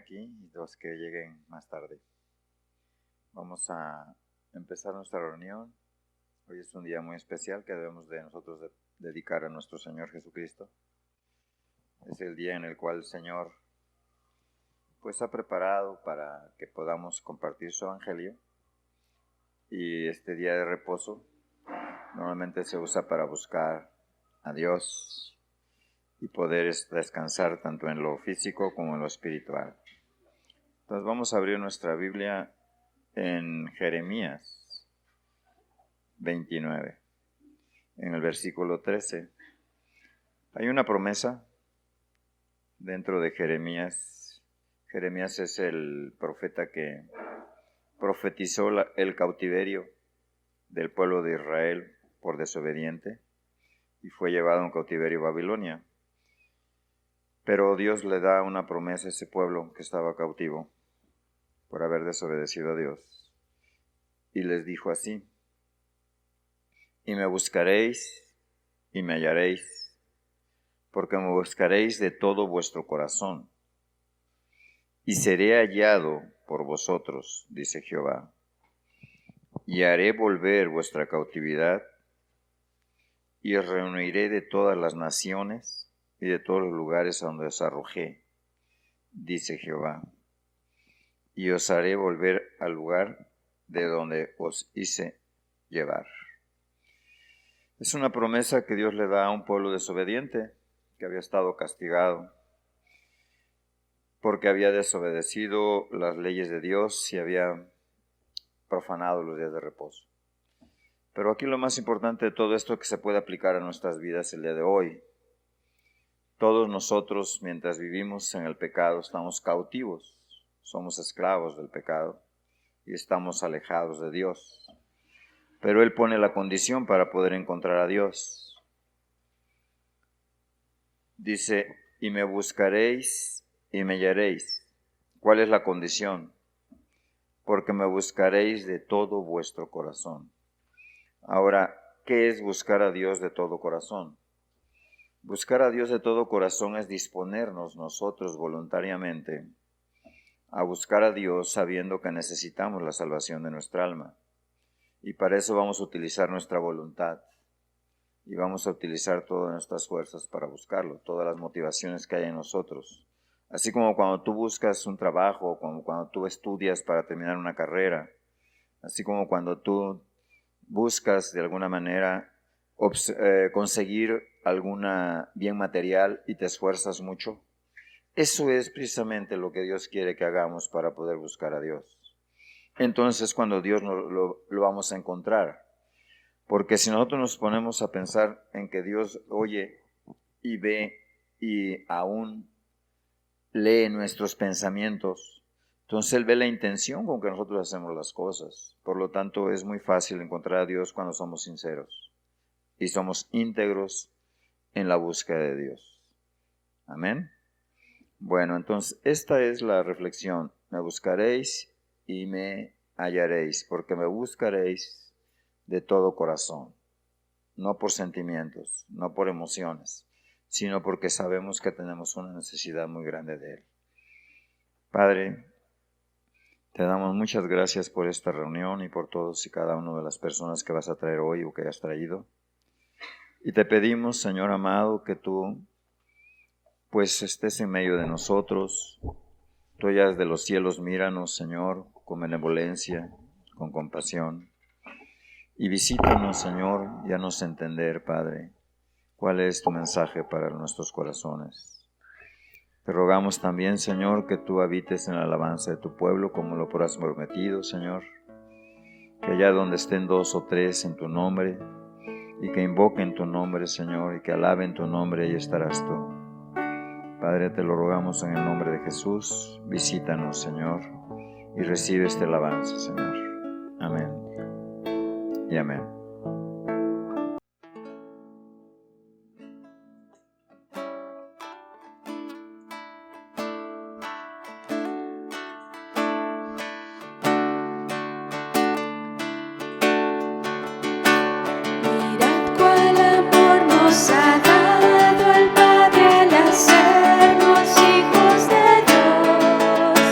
aquí y los que lleguen más tarde. Vamos a empezar nuestra reunión. Hoy es un día muy especial que debemos de nosotros dedicar a nuestro Señor Jesucristo. Es el día en el cual el Señor pues ha preparado para que podamos compartir su evangelio. Y este día de reposo normalmente se usa para buscar a Dios y poder descansar tanto en lo físico como en lo espiritual. Entonces vamos a abrir nuestra Biblia en Jeremías 29, en el versículo 13. Hay una promesa dentro de Jeremías. Jeremías es el profeta que profetizó el cautiverio del pueblo de Israel por desobediente y fue llevado en cautiverio a Babilonia. Pero Dios le da una promesa a ese pueblo que estaba cautivo por haber desobedecido a Dios. Y les dijo así: y me buscaréis y me hallaréis, porque me buscaréis de todo vuestro corazón. Y seré hallado por vosotros, dice Jehová, y haré volver vuestra cautividad, y os reuniré de todas las naciones y de todos los lugares a donde os arrojé, dice Jehová, y os haré volver al lugar de donde os hice llevar. Es una promesa que Dios le da a un pueblo desobediente que había estado castigado porque había desobedecido las leyes de Dios y había profanado los días de reposo. Pero aquí lo más importante de todo esto que se puede aplicar a nuestras vidas el día de hoy. Todos nosotros, mientras vivimos en el pecado, estamos cautivos, somos esclavos del pecado y estamos alejados de Dios. Pero Él pone la condición para poder encontrar a Dios. Dice, y me buscaréis y me hallaréis. ¿Cuál es la condición? Porque me buscaréis de todo vuestro corazón. Ahora, ¿qué es buscar a Dios de todo corazón? Buscar a Dios de todo corazón es disponernos nosotros voluntariamente a buscar a Dios sabiendo que necesitamos la salvación de nuestra alma. Y para eso vamos a utilizar nuestra voluntad y vamos a utilizar todas nuestras fuerzas para buscarlo, todas las motivaciones que hay en nosotros. Así como cuando tú buscas un trabajo, como cuando tú estudias para terminar una carrera, así como cuando tú buscas de alguna manera conseguir alguna bien material y te esfuerzas mucho. Eso es precisamente lo que Dios quiere que hagamos para poder buscar a Dios. Entonces cuando Dios lo vamos a encontrar. Porque si nosotros nos ponemos a pensar en que Dios oye y ve y aún lee nuestros pensamientos, entonces Él ve la intención con que nosotros hacemos las cosas. Por lo tanto, es muy fácil encontrar a Dios cuando somos sinceros y somos íntegros en la búsqueda de Dios. Amén. Bueno, entonces esta es la reflexión. Me buscaréis y me hallaréis, porque me buscaréis de todo corazón, no por sentimientos, no por emociones, sino porque sabemos que tenemos una necesidad muy grande de Él. Padre, te damos muchas gracias por esta reunión y por todos y cada una de las personas que vas a traer hoy o que has traído. Y te pedimos, Señor amado, que tú pues estés en medio de nosotros. Tú ya desde los cielos míranos, Señor, con benevolencia, con compasión. Y visítanos, Señor, y haznos entender, Padre, cuál es tu mensaje para nuestros corazones. Te rogamos también, Señor, que tú habites en la alabanza de tu pueblo, como lo has prometido, Señor. Que allá donde estén 2 o 3 en tu nombre, y que invoquen tu nombre, Señor, y que alaben tu nombre, ahí estarás tú. Padre, te lo rogamos en el nombre de Jesús. Visítanos, Señor, y recibe este alabanza, Señor. Amén y amén. Mirad cuál amor nos ha dado el Padre al hacernos hijos de Dios.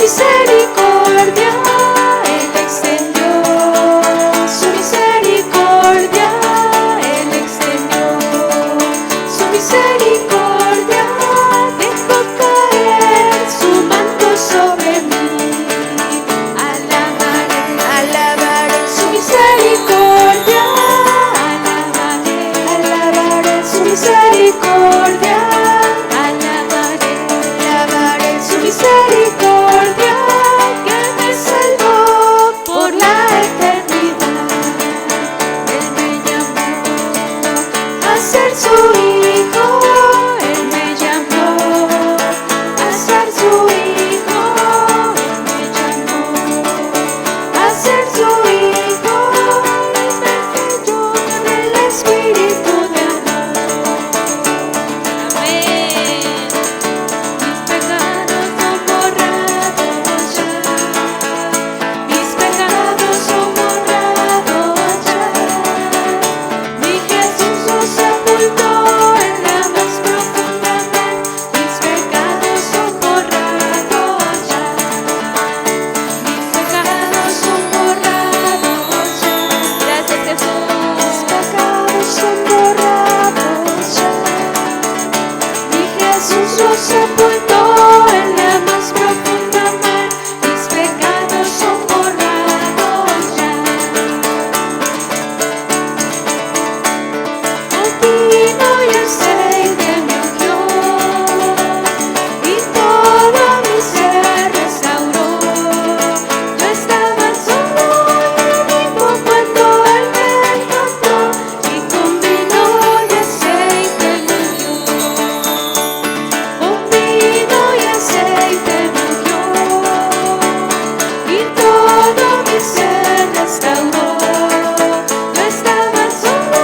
misericordia Él extendió, su misericordia Él extendió, su misericordia dejó caer su manto sobre mí. Alabaré, alabaré su misericordia, alabaré, alabaré su misericordia, alabaré, alabaré su misericordia que me salvó por la eternidad. Él me llamó a ser su hijo, Él me llamó a ser su hijo, Él me llamó a ser su hijo y me selló con el Espíritu de amor. Amén. Mis pecados son borrados ya, mis pecados son borrados ya. Mi Jesús los sepultó en la más profunda mar. Mis pecados son borrados ya, mis pecados son borrados ya. Gracias Jesús. Mis pecados son borrados ya. Mi Jesús los sepultó en la más profunda mar. Mis pecados son borrados ya. Con vino y aceite me ungió y todo mi ser restauró. Yo estaba solo y vivo cuando Él me encontró y con vino y aceite me ungió. Con vino y aceite me ungió y todo mi ser restauró. Yo estaba solo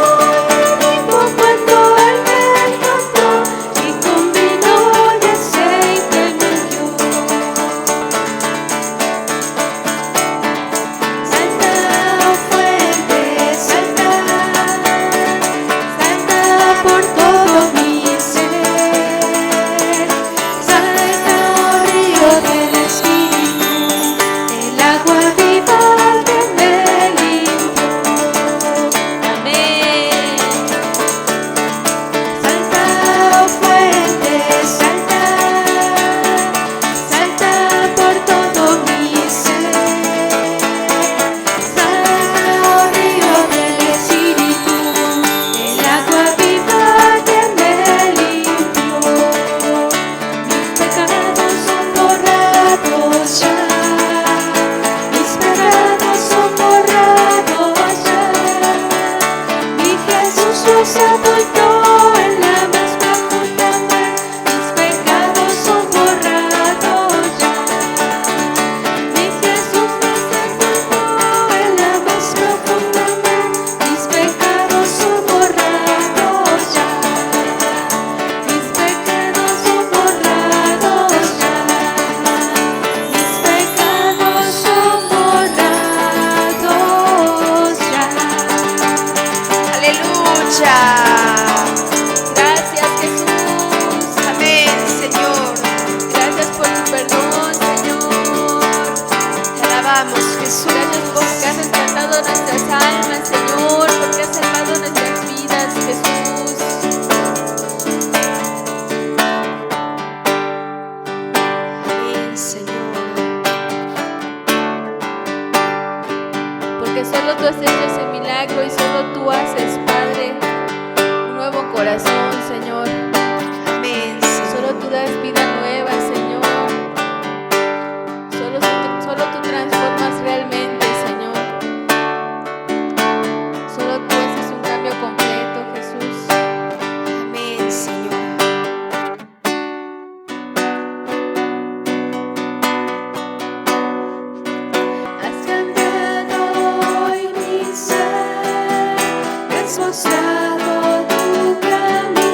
y vivo cuando Él me encontró y con vino y aceite me ungió. Salta, oh fuente, salta, salta por todo mi ser. Salta, oh río del Espíritu, el agua viva que me limpió. Amén. Salta, oh fuente, salta, salta por todo mi ser. Salta, oh río del Espíritu, el agua viva que me limpió. Mis pecados son borrados ya, mis pecados son borrados ya. Mi Jesús los sepultó en la más profunda mar. Mis pecados son borrados ya. Mi Jesús los sepultó en la más profunda mar. Mis pecados son borrados ya. Mis pecados son borrados ya. Mis pecados son borrados ya. Aleluya. Gracias Jesús. Amén, Señor. Gracias por tu perdón, Señor. Te alabamos, Jesús. Gracias porque has rescatado nuestras almas, Señor, porque has salvado nuestras vidas, Jesús. Amén, Señor. Porque solo tú has hecho ese milagro y solo tú haces, Padre, un nuevo corazón, Señor. Amén. Solo tú das vida nueva, Señor. Solo tú transformas realmente, Señor. Solo tú haces un cambio completo, Jesús. Amén, Señor. Has cambiado hoy mi ser, has mostrado tu camino.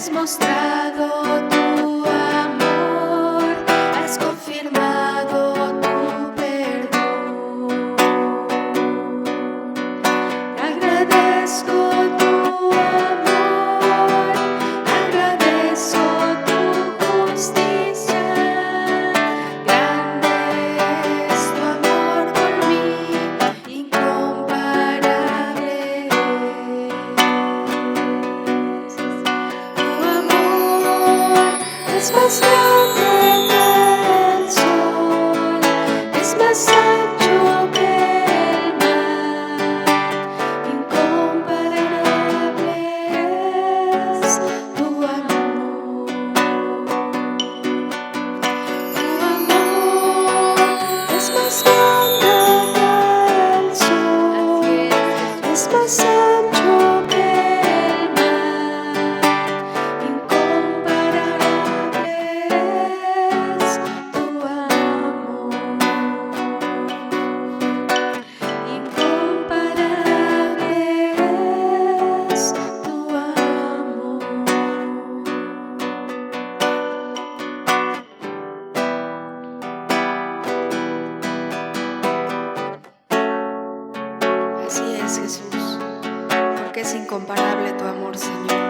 has mostrado tu amor, has confirmado tu perdón. Agradezco tu amor, agradezco tu justicia. Grande es tu amor por mí, incomparable. Tu amor es más grande que el sol, es más ancho que el mar. Incomparable es tu amor. Tu amor es más grande que el sol, es más ancho que el mar. Incomparable es tu amor. Incomparable es tu amor. Así es, Jesús, porque es incomparable tu amor, Señor.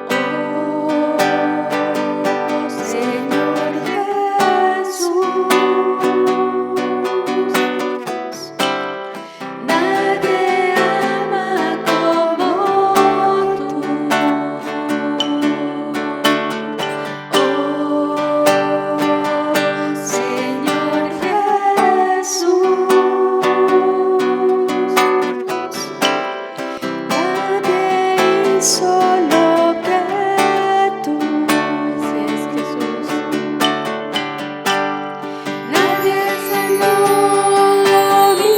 Oh, Señor Jesús, nadie ama como tú. Oh, Señor Jesús, nadie hizo lo que tú. Así es, Jesús. Nadie sanó mi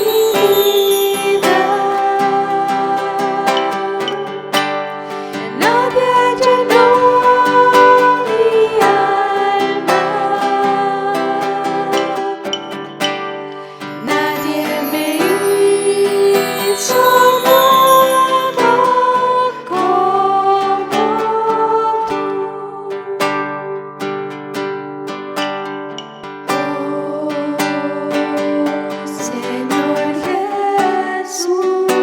vida, nadie llenó mi alma, nadie me hizo nada como tú. Oh, Señor Jesús,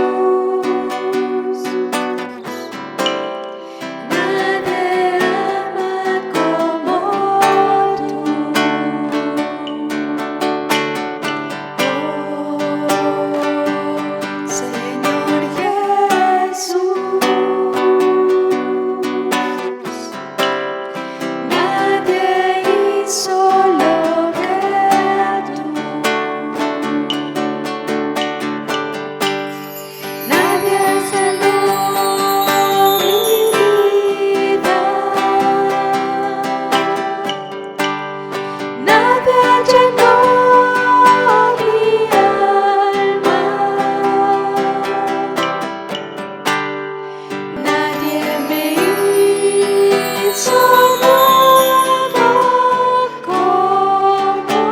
nadie ama como tú. Oh, Señor Jesús, nadie hizo lo que tú. Nadie sanó mi vida, nadie llenó mi alma, nadie me hizo nada como tú.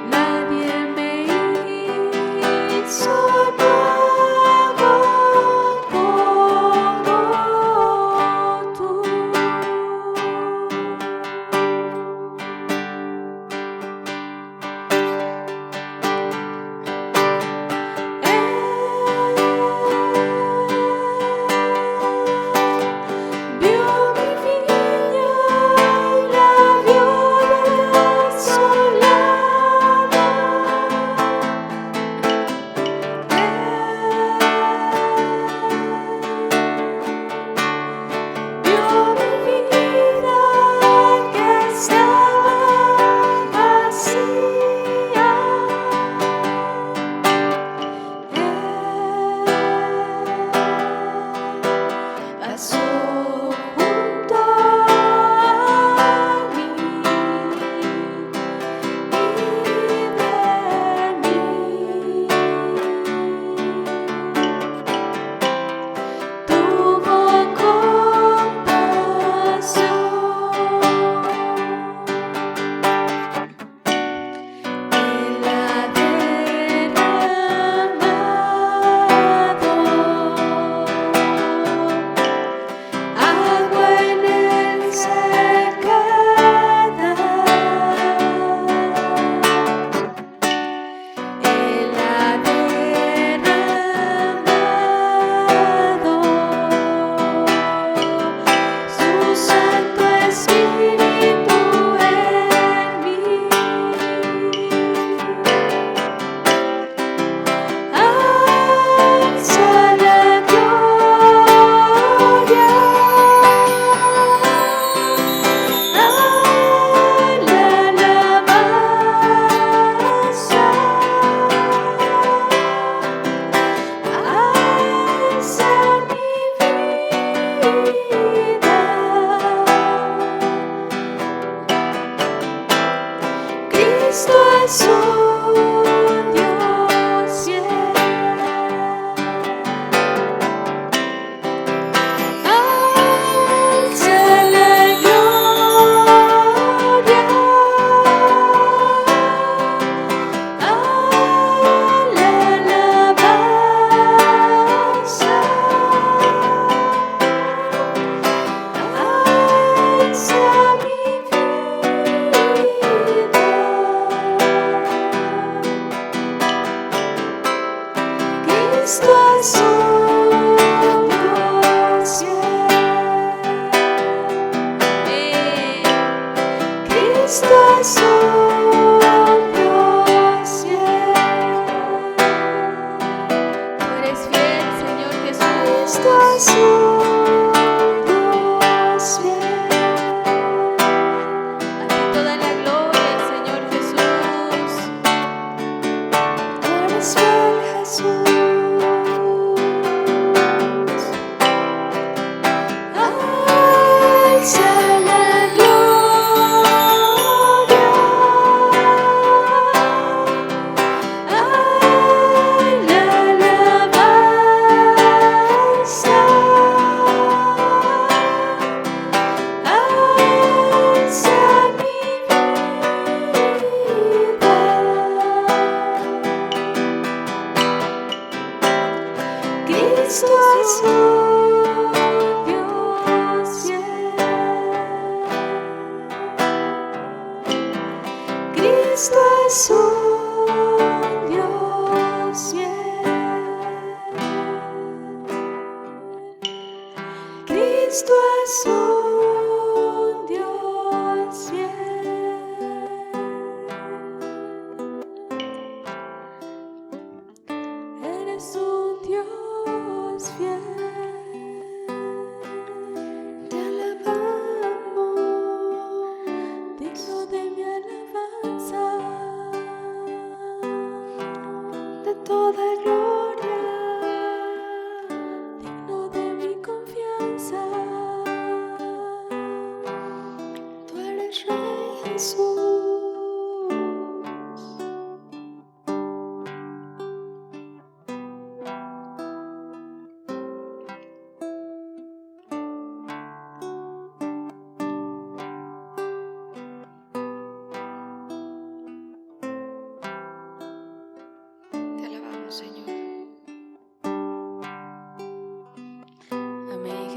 Nadie me hizo nada como tú.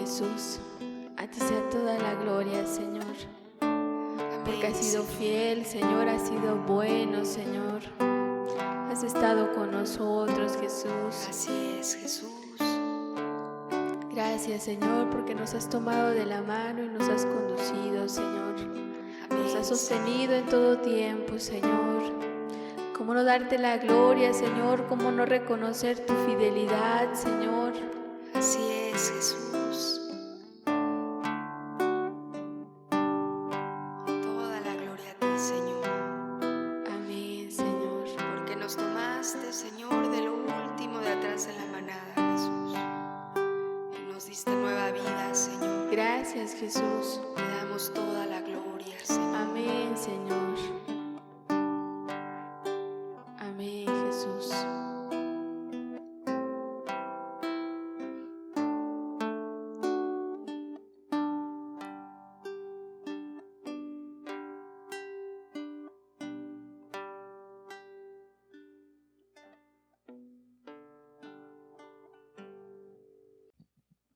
Jesús, a ti sea toda la gloria, Señor, porque has sido fiel, Señor, has sido bueno, Señor, has estado con nosotros, Jesús. Así es, Jesús. Gracias, Señor, porque nos has tomado de la mano y nos has conducido, Señor. Nos has sostenido en todo tiempo, Señor. ¿Cómo no darte la gloria, Señor? ¿Cómo no reconocer tu fidelidad, Señor? Así es, Jesús. Toda la gloria a ti, Señor. Amén, Señor. Porque nos tomaste, Señor, de lo último de atrás en la manada, Jesús. Y nos diste nueva vida, Señor. Gracias, Jesús. Te damos toda la gloria, Señor. Amén, Señor. Amén, Jesús.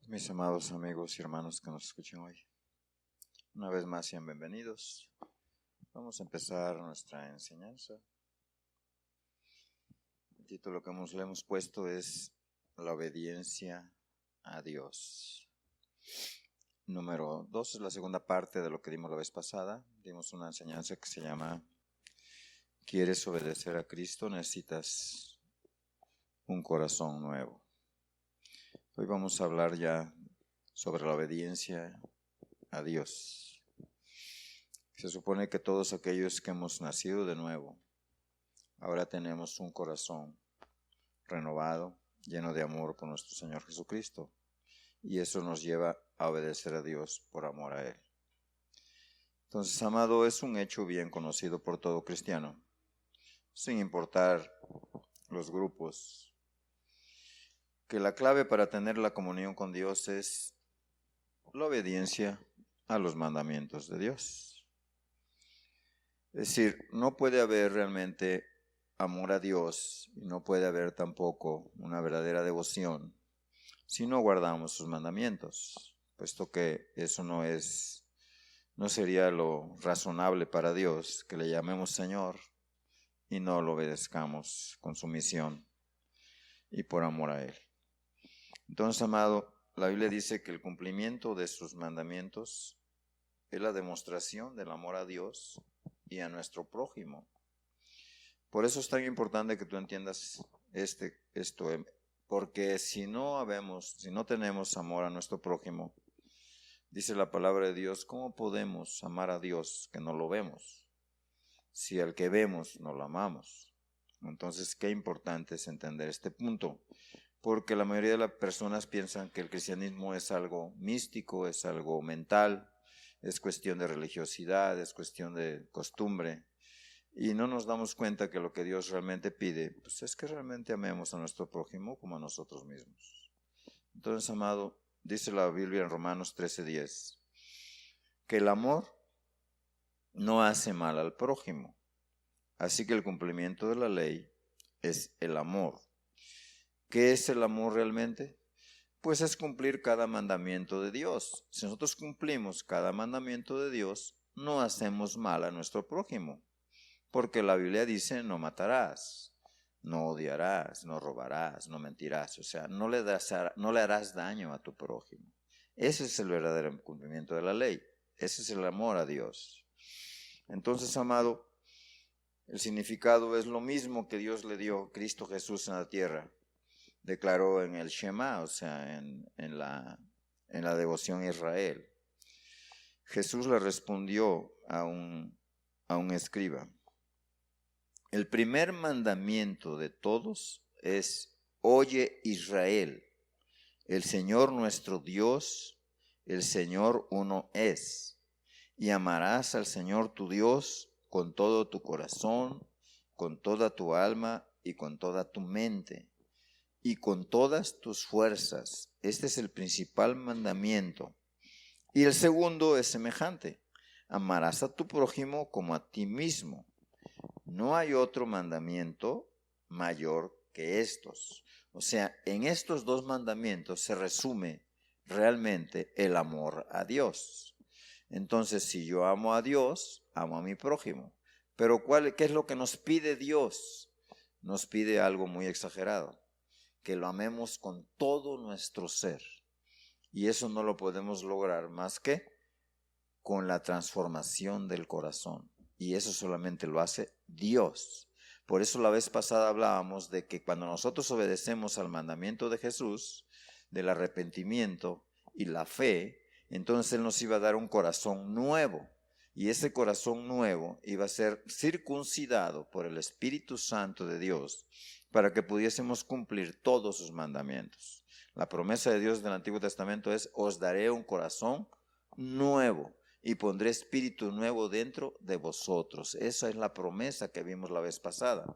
Mis amados amigos y hermanos que nos escuchan hoy, una vez más sean bienvenidos. Vamos a empezar nuestra enseñanza. El título que le hemos puesto es La obediencia a Dios. Número 2 es la segunda parte de lo que dimos la vez pasada. Dimos una enseñanza que se llama ¿Quieres obedecer a Cristo? Necesitas un corazón nuevo. Hoy vamos a hablar ya sobre la obediencia a Dios. Se supone que todos aquellos que hemos nacido de nuevo, ahora tenemos un corazón renovado, lleno de amor por nuestro Señor Jesucristo. Y eso nos lleva a obedecer a Dios por amor a Él. Entonces, amado, es un hecho bien conocido por todo cristiano, sin importar los grupos, que la clave para tener la comunión con Dios es la obediencia a los mandamientos de Dios. Es decir, no puede haber realmente amor a Dios y no puede haber tampoco una verdadera devoción si no guardamos sus mandamientos, puesto que eso no sería lo razonable para Dios, que le llamemos Señor y no lo obedezcamos con sumisión y por amor a Él. Entonces, amado, la Biblia dice que el cumplimiento de sus mandamientos es la demostración del amor a Dios y a nuestro prójimo. Por eso es tan importante que tú entiendas esto, porque si no tenemos amor a nuestro prójimo, dice la palabra de Dios, ¿cómo podemos amar a Dios que no lo vemos? Si al que vemos no lo amamos. Entonces, qué importante es entender este punto, porque la mayoría de las personas piensan que el cristianismo es algo místico, es algo mental, es cuestión de religiosidad, es cuestión de costumbre, y no nos damos cuenta que lo que Dios realmente pide, pues es que realmente amemos a nuestro prójimo como a nosotros mismos. Entonces, amado, dice la Biblia en Romanos 13:10, que el amor no hace mal al prójimo. Así que el cumplimiento de la ley es el amor. ¿Qué es el amor realmente? Pues es cumplir cada mandamiento de Dios. Si nosotros cumplimos cada mandamiento de Dios, no hacemos mal a nuestro prójimo. Porque la Biblia dice, no matarás, no odiarás, no robarás, no mentirás. O sea, no le harás daño a tu prójimo. Ese es el verdadero cumplimiento de la ley. Ese es el amor a Dios. Entonces, amado, el significado es lo mismo que Dios le dio a Cristo Jesús en la tierra. Declaró en el Shema, o sea, en la devoción a Israel. Jesús le respondió a un escriba. El primer mandamiento de todos es, oye Israel, el Señor nuestro Dios, el Señor uno es, y amarás al Señor tu Dios con todo tu corazón, con toda tu alma y con toda tu mente, y con todas tus fuerzas. Este es el principal mandamiento. Y el segundo es semejante, amarás a tu prójimo como a ti mismo. No hay otro mandamiento mayor que estos. O sea, en estos dos mandamientos se resume realmente el amor a Dios. Entonces, si yo amo a Dios, amo a mi prójimo. Pero ¿qué es lo que nos pide Dios? Nos pide algo muy exagerado, que lo amemos con todo nuestro ser. Y eso no lo podemos lograr más que con la transformación del corazón. Y eso solamente lo hace Dios. Por eso la vez pasada hablábamos de que cuando nosotros obedecemos al mandamiento de Jesús, del arrepentimiento y la fe, entonces Él nos iba a dar un corazón nuevo. Y ese corazón nuevo iba a ser circuncidado por el Espíritu Santo de Dios para que pudiésemos cumplir todos sus mandamientos. La promesa de Dios del Antiguo Testamento es, os daré un corazón nuevo y pondré espíritu nuevo dentro de vosotros. Esa es la promesa que vimos la vez pasada.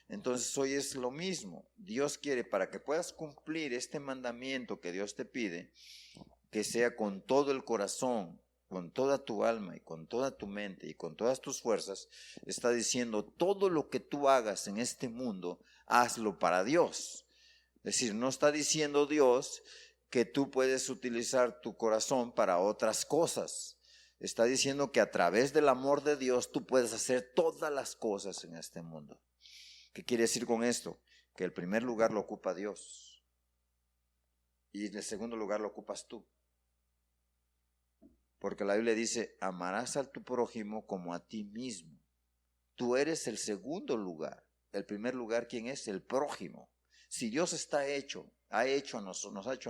Entonces hoy es lo mismo. Dios quiere, para que puedas cumplir este mandamiento que Dios te pide, que sea con todo el corazón, con toda tu alma y con toda tu mente y con todas tus fuerzas. Está diciendo, todo lo que tú hagas en este mundo, hazlo para Dios. Es decir, no está diciendo Dios que tú puedes utilizar tu corazón para otras cosas. Está diciendo que a través del amor de Dios tú puedes hacer todas las cosas en este mundo. ¿Qué quiere decir con esto? Que el primer lugar lo ocupa Dios y en el segundo lugar lo ocupas tú. Porque la Biblia dice, amarás a tu prójimo como a ti mismo. Tú eres el segundo lugar. El primer lugar, ¿quién es? El prójimo. Si Dios nos ha hecho a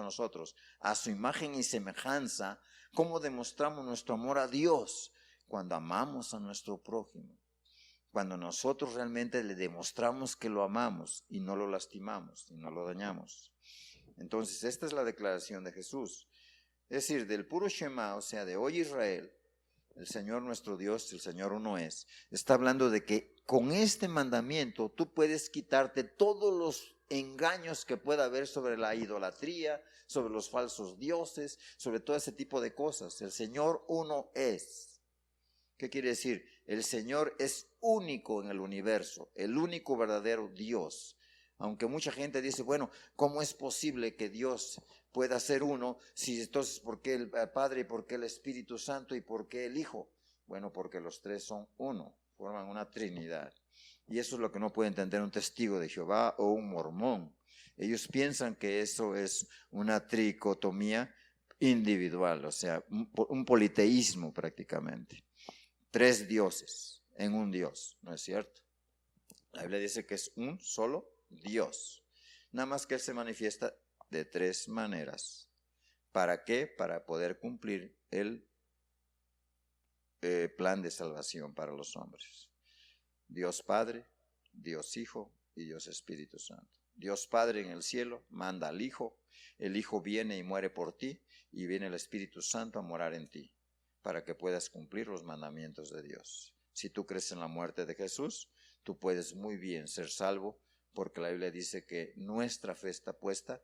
nosotros a su imagen y semejanza, ¿cómo demostramos nuestro amor a Dios? Cuando amamos a nuestro prójimo. Cuando nosotros realmente le demostramos que lo amamos y no lo lastimamos y no lo dañamos. Entonces, esta es la declaración de Jesús. Es decir, del puro Shema, o sea, de hoy Israel, el Señor nuestro Dios, el Señor uno es, está hablando de que con este mandamiento tú puedes quitarte todos los engaños que pueda haber sobre la idolatría, sobre los falsos dioses, sobre todo ese tipo de cosas. El Señor uno es. ¿Qué quiere decir? El Señor es único en el universo, el único verdadero Dios. Aunque mucha gente dice, bueno, ¿cómo es posible que Dios pueda ser uno? Si entonces, ¿por qué el Padre y por qué el Espíritu Santo y por qué el Hijo? Bueno, porque los tres son uno, forman una Trinidad. Y eso es lo que no puede entender un testigo de Jehová o un mormón. Ellos piensan que eso es una tricotomía individual, o sea, un politeísmo prácticamente. Tres dioses. en un Dios, ¿no es cierto? La Biblia dice que es un solo Dios. Nada más que Él se manifiesta de 3 maneras. ¿Para qué? Para poder cumplir el plan de salvación para los hombres. Dios Padre, Dios Hijo y Dios Espíritu Santo. Dios Padre en el cielo manda al Hijo, el Hijo viene y muere por ti, y viene el Espíritu Santo a morar en ti, para que puedas cumplir los mandamientos de Dios. Si tú crees en la muerte de Jesús, tú puedes muy bien ser salvo, porque la Biblia dice que nuestra fe está puesta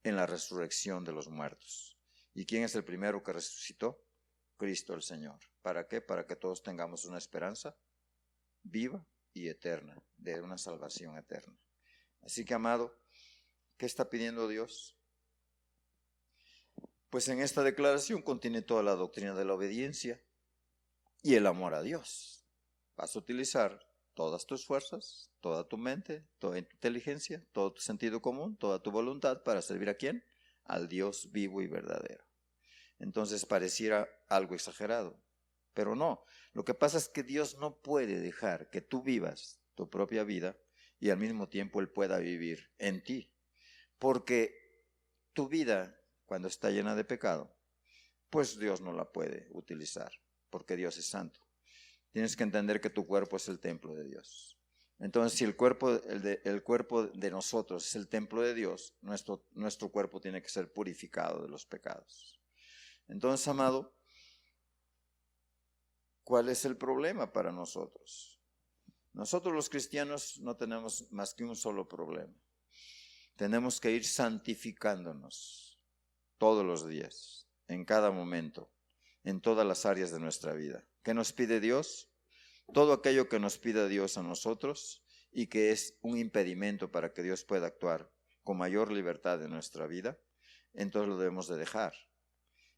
en la resurrección de los muertos. ¿Y quién es el primero que resucitó? Cristo el Señor. ¿Para qué? Para que todos tengamos una esperanza viva y eterna, de una salvación eterna. Así que, amado, ¿qué está pidiendo Dios? Pues en esta declaración contiene toda la doctrina de la obediencia y el amor a Dios. Vas a utilizar todas tus fuerzas, toda tu mente, toda tu inteligencia, todo tu sentido común, toda tu voluntad para servir ¿a quién? Al Dios vivo y verdadero. Entonces pareciera algo exagerado, pero no. Lo que pasa es que Dios no puede dejar que tú vivas tu propia vida y al mismo tiempo Él pueda vivir en ti. Porque tu vida, cuando está llena de pecado, pues Dios no la puede utilizar, porque Dios es santo. Tienes que entender que tu cuerpo es el templo de Dios. Entonces, si el cuerpo de nosotros es el templo de Dios, nuestro cuerpo tiene que ser purificado de los pecados. Entonces, amado, ¿cuál es el problema para nosotros? Nosotros los cristianos no tenemos más que un solo problema. Tenemos que ir santificándonos todos los días, en cada momento, en todas las áreas de nuestra vida. ¿Qué nos pide Dios? Todo aquello que nos pida Dios a nosotros y que es un impedimento para que Dios pueda actuar con mayor libertad en nuestra vida, entonces lo debemos de dejar.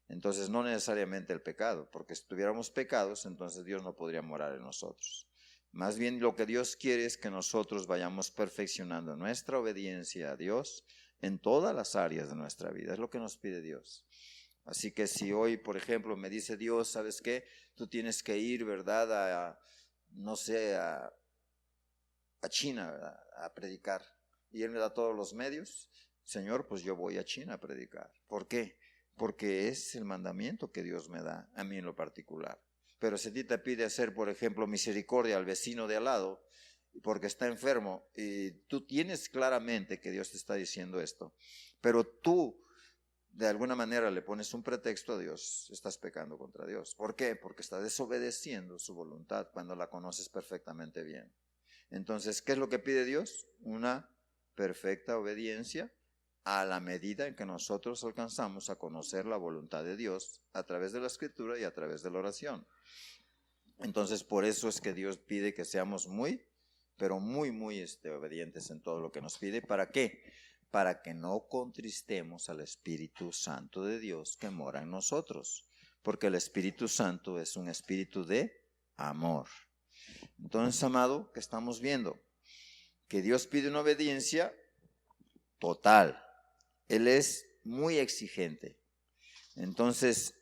Entonces no necesariamente el pecado, porque si tuviéramos pecados, entonces Dios no podría morar en nosotros. Más bien lo que Dios quiere es que nosotros vayamos perfeccionando nuestra obediencia a Dios en todas las áreas de nuestra vida. Es lo que nos pide Dios. Así que si hoy, por ejemplo, me dice Dios, ¿sabes qué? Tú tienes que ir, ¿verdad? A China, ¿verdad? A predicar. Y Él me da todos los medios. Señor, pues yo voy a China a predicar. ¿Por qué? Porque es el mandamiento que Dios me da, a mí en lo particular. Pero si a ti te pide hacer, por ejemplo, misericordia al vecino de al lado, porque está enfermo, y tú tienes claramente que Dios te está diciendo esto, pero tú de alguna manera le pones un pretexto a Dios, estás pecando contra Dios. ¿Por qué? Porque estás desobedeciendo su voluntad cuando la conoces perfectamente bien. Entonces, ¿qué es lo que pide Dios? Una perfecta obediencia a la medida en que nosotros alcanzamos a conocer la voluntad de Dios a través de la Escritura y a través de la oración. Entonces, por eso es que Dios pide que seamos muy, pero muy obedientes en todo lo que nos pide. ¿Para qué? Para que no contristemos al Espíritu Santo de Dios que mora en nosotros, porque el Espíritu Santo es un espíritu de amor. Entonces, amado, ¿qué estamos viendo? Que Dios pide una obediencia total. Él es muy exigente. Entonces,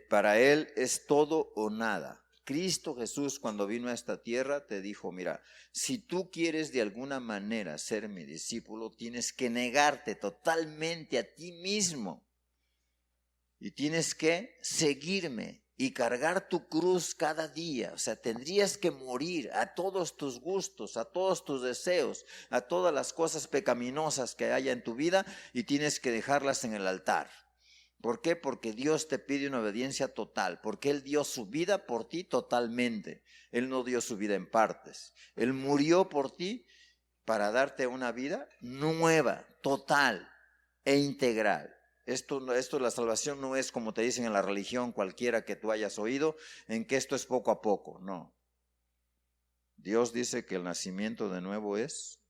para Él es todo o nada. Cristo Jesús, cuando vino a esta tierra, te dijo, mira, si tú quieres de alguna manera ser mi discípulo, tienes que negarte totalmente a ti mismo. Y tienes que seguirme y cargar tu cruz cada día. O sea, tendrías que morir a todos tus gustos, a todos tus deseos, a todas las cosas pecaminosas que haya en tu vida y tienes que dejarlas en el altar. ¿Por qué? Porque Dios te pide una obediencia total, porque Él dio su vida por ti totalmente. Él no dio su vida en partes. Él murió por ti para darte una vida nueva, total e integral. Esto, la salvación no es como te dicen en la religión cualquiera que tú hayas oído, en que esto es poco a poco, no. Dios dice que el nacimiento de nuevo es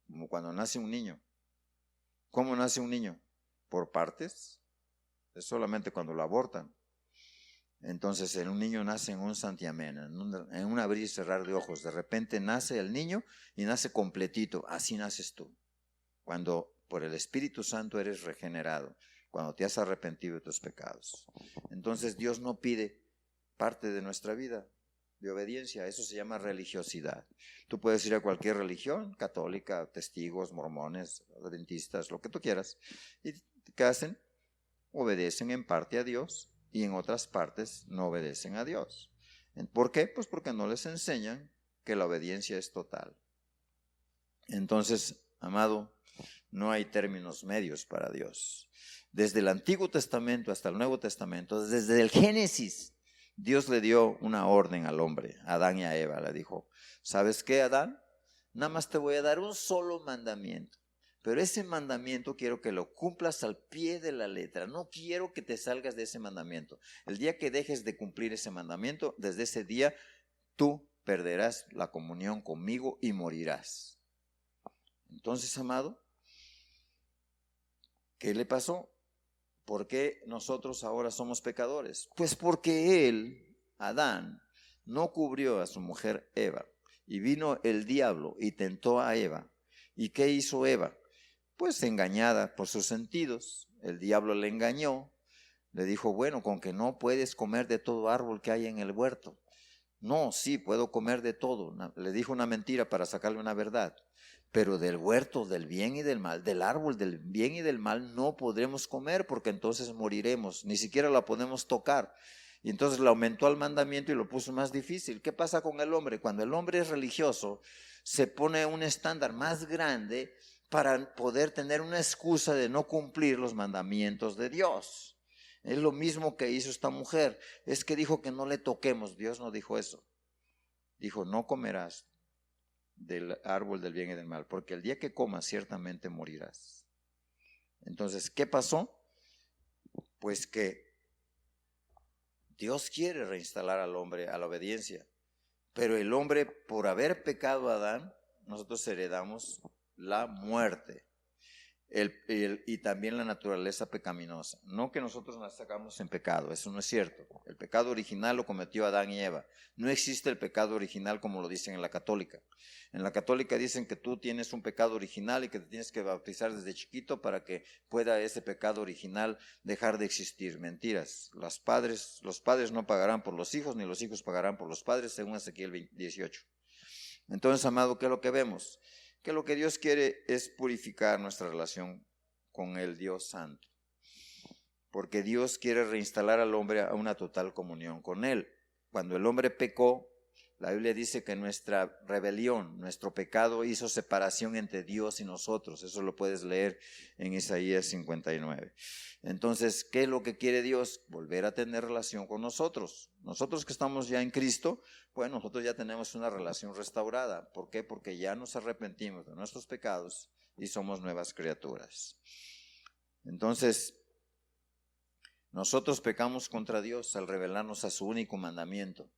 como cuando nace un niño. ¿Cómo nace un niño? ¿Por partes? Es solamente cuando lo abortan. Entonces un niño nace en un santiamén, en un abrir y cerrar de ojos. De repente nace el niño y nace completito. Así naces tú. Cuando por el Espíritu Santo eres regenerado, cuando te has arrepentido de tus pecados. Entonces Dios no pide parte de nuestra vida. de obediencia. Eso se llama religiosidad. Tú puedes ir a cualquier religión, católica, testigos, mormones, adventistas, lo que tú quieras. ¿Y qué hacen? Obedecen en parte a Dios y en otras partes no obedecen a Dios. ¿Por qué? Pues porque no les enseñan que la obediencia es total. Entonces, amado, no hay términos medios para Dios. Desde el Antiguo Testamento hasta el Nuevo Testamento, desde el Génesis, Dios le dio una orden al hombre, a Adán y a Eva. Le dijo, ¿sabes qué, Adán? Nada más te voy a dar un solo mandamiento, pero ese mandamiento quiero que lo cumplas al pie de la letra. No quiero que te salgas de ese mandamiento. El día que dejes de cumplir ese mandamiento, desde ese día tú perderás la comunión conmigo y morirás. Entonces, amado, ¿qué le pasó? ¿Por qué nosotros ahora somos pecadores? Pues porque él, Adán, no cubrió a su mujer Eva. Y vino el diablo y tentó a Eva. ¿Y qué hizo Eva? Pues engañada por sus sentidos. El diablo le engañó. Le dijo, bueno, con que no puedes comer de todo árbol que hay en el huerto. No, sí, puedo comer de todo. Le dijo una mentira para sacarle una verdad. Pero del huerto del bien y del mal, del árbol del bien y del mal, no podremos comer porque entonces moriremos. Ni siquiera la podemos tocar. Y entonces le aumentó el mandamiento y lo puso más difícil. ¿Qué pasa con el hombre? Cuando el hombre es religioso, se pone un estándar más grande para poder tener una excusa de no cumplir los mandamientos de Dios. Es lo mismo que hizo esta mujer. Es que dijo que no le toquemos. Dios no dijo eso. Dijo, no comerás del árbol del bien y del mal, porque el día que comas ciertamente morirás. Entonces, ¿qué pasó? Pues que Dios quiere reinstalar al hombre a la obediencia, pero el hombre, por haber pecado a Adán, nosotros heredamos la muerte. Y también la naturaleza pecaminosa. No que nosotros nos sacamos en pecado, eso no es cierto. El pecado original lo cometió Adán y Eva. No existe el pecado original como lo dicen en la católica. En la católica dicen que tú tienes un pecado original y que te tienes que bautizar desde chiquito para que pueda ese pecado original dejar de existir. Mentiras. Los padres no pagarán por los hijos, ni los hijos pagarán por los padres, según Ezequiel 18. Entonces, amado, ¿qué es lo que vemos? Que lo que Dios quiere es purificar nuestra relación con el Dios Santo, porque Dios quiere reinstalar al hombre a una total comunión con Él. Cuando el hombre pecó, la Biblia dice que nuestra rebelión, nuestro pecado hizo separación entre Dios y nosotros. Eso lo puedes leer en Isaías 59. Entonces, ¿qué es lo que quiere Dios? Volver a tener relación con nosotros. Nosotros que estamos ya en Cristo, pues nosotros ya tenemos una relación restaurada. ¿Por qué? Porque ya nos arrepentimos de nuestros pecados y somos nuevas criaturas. Entonces, nosotros pecamos contra Dios al rebelarnos a su único mandamiento.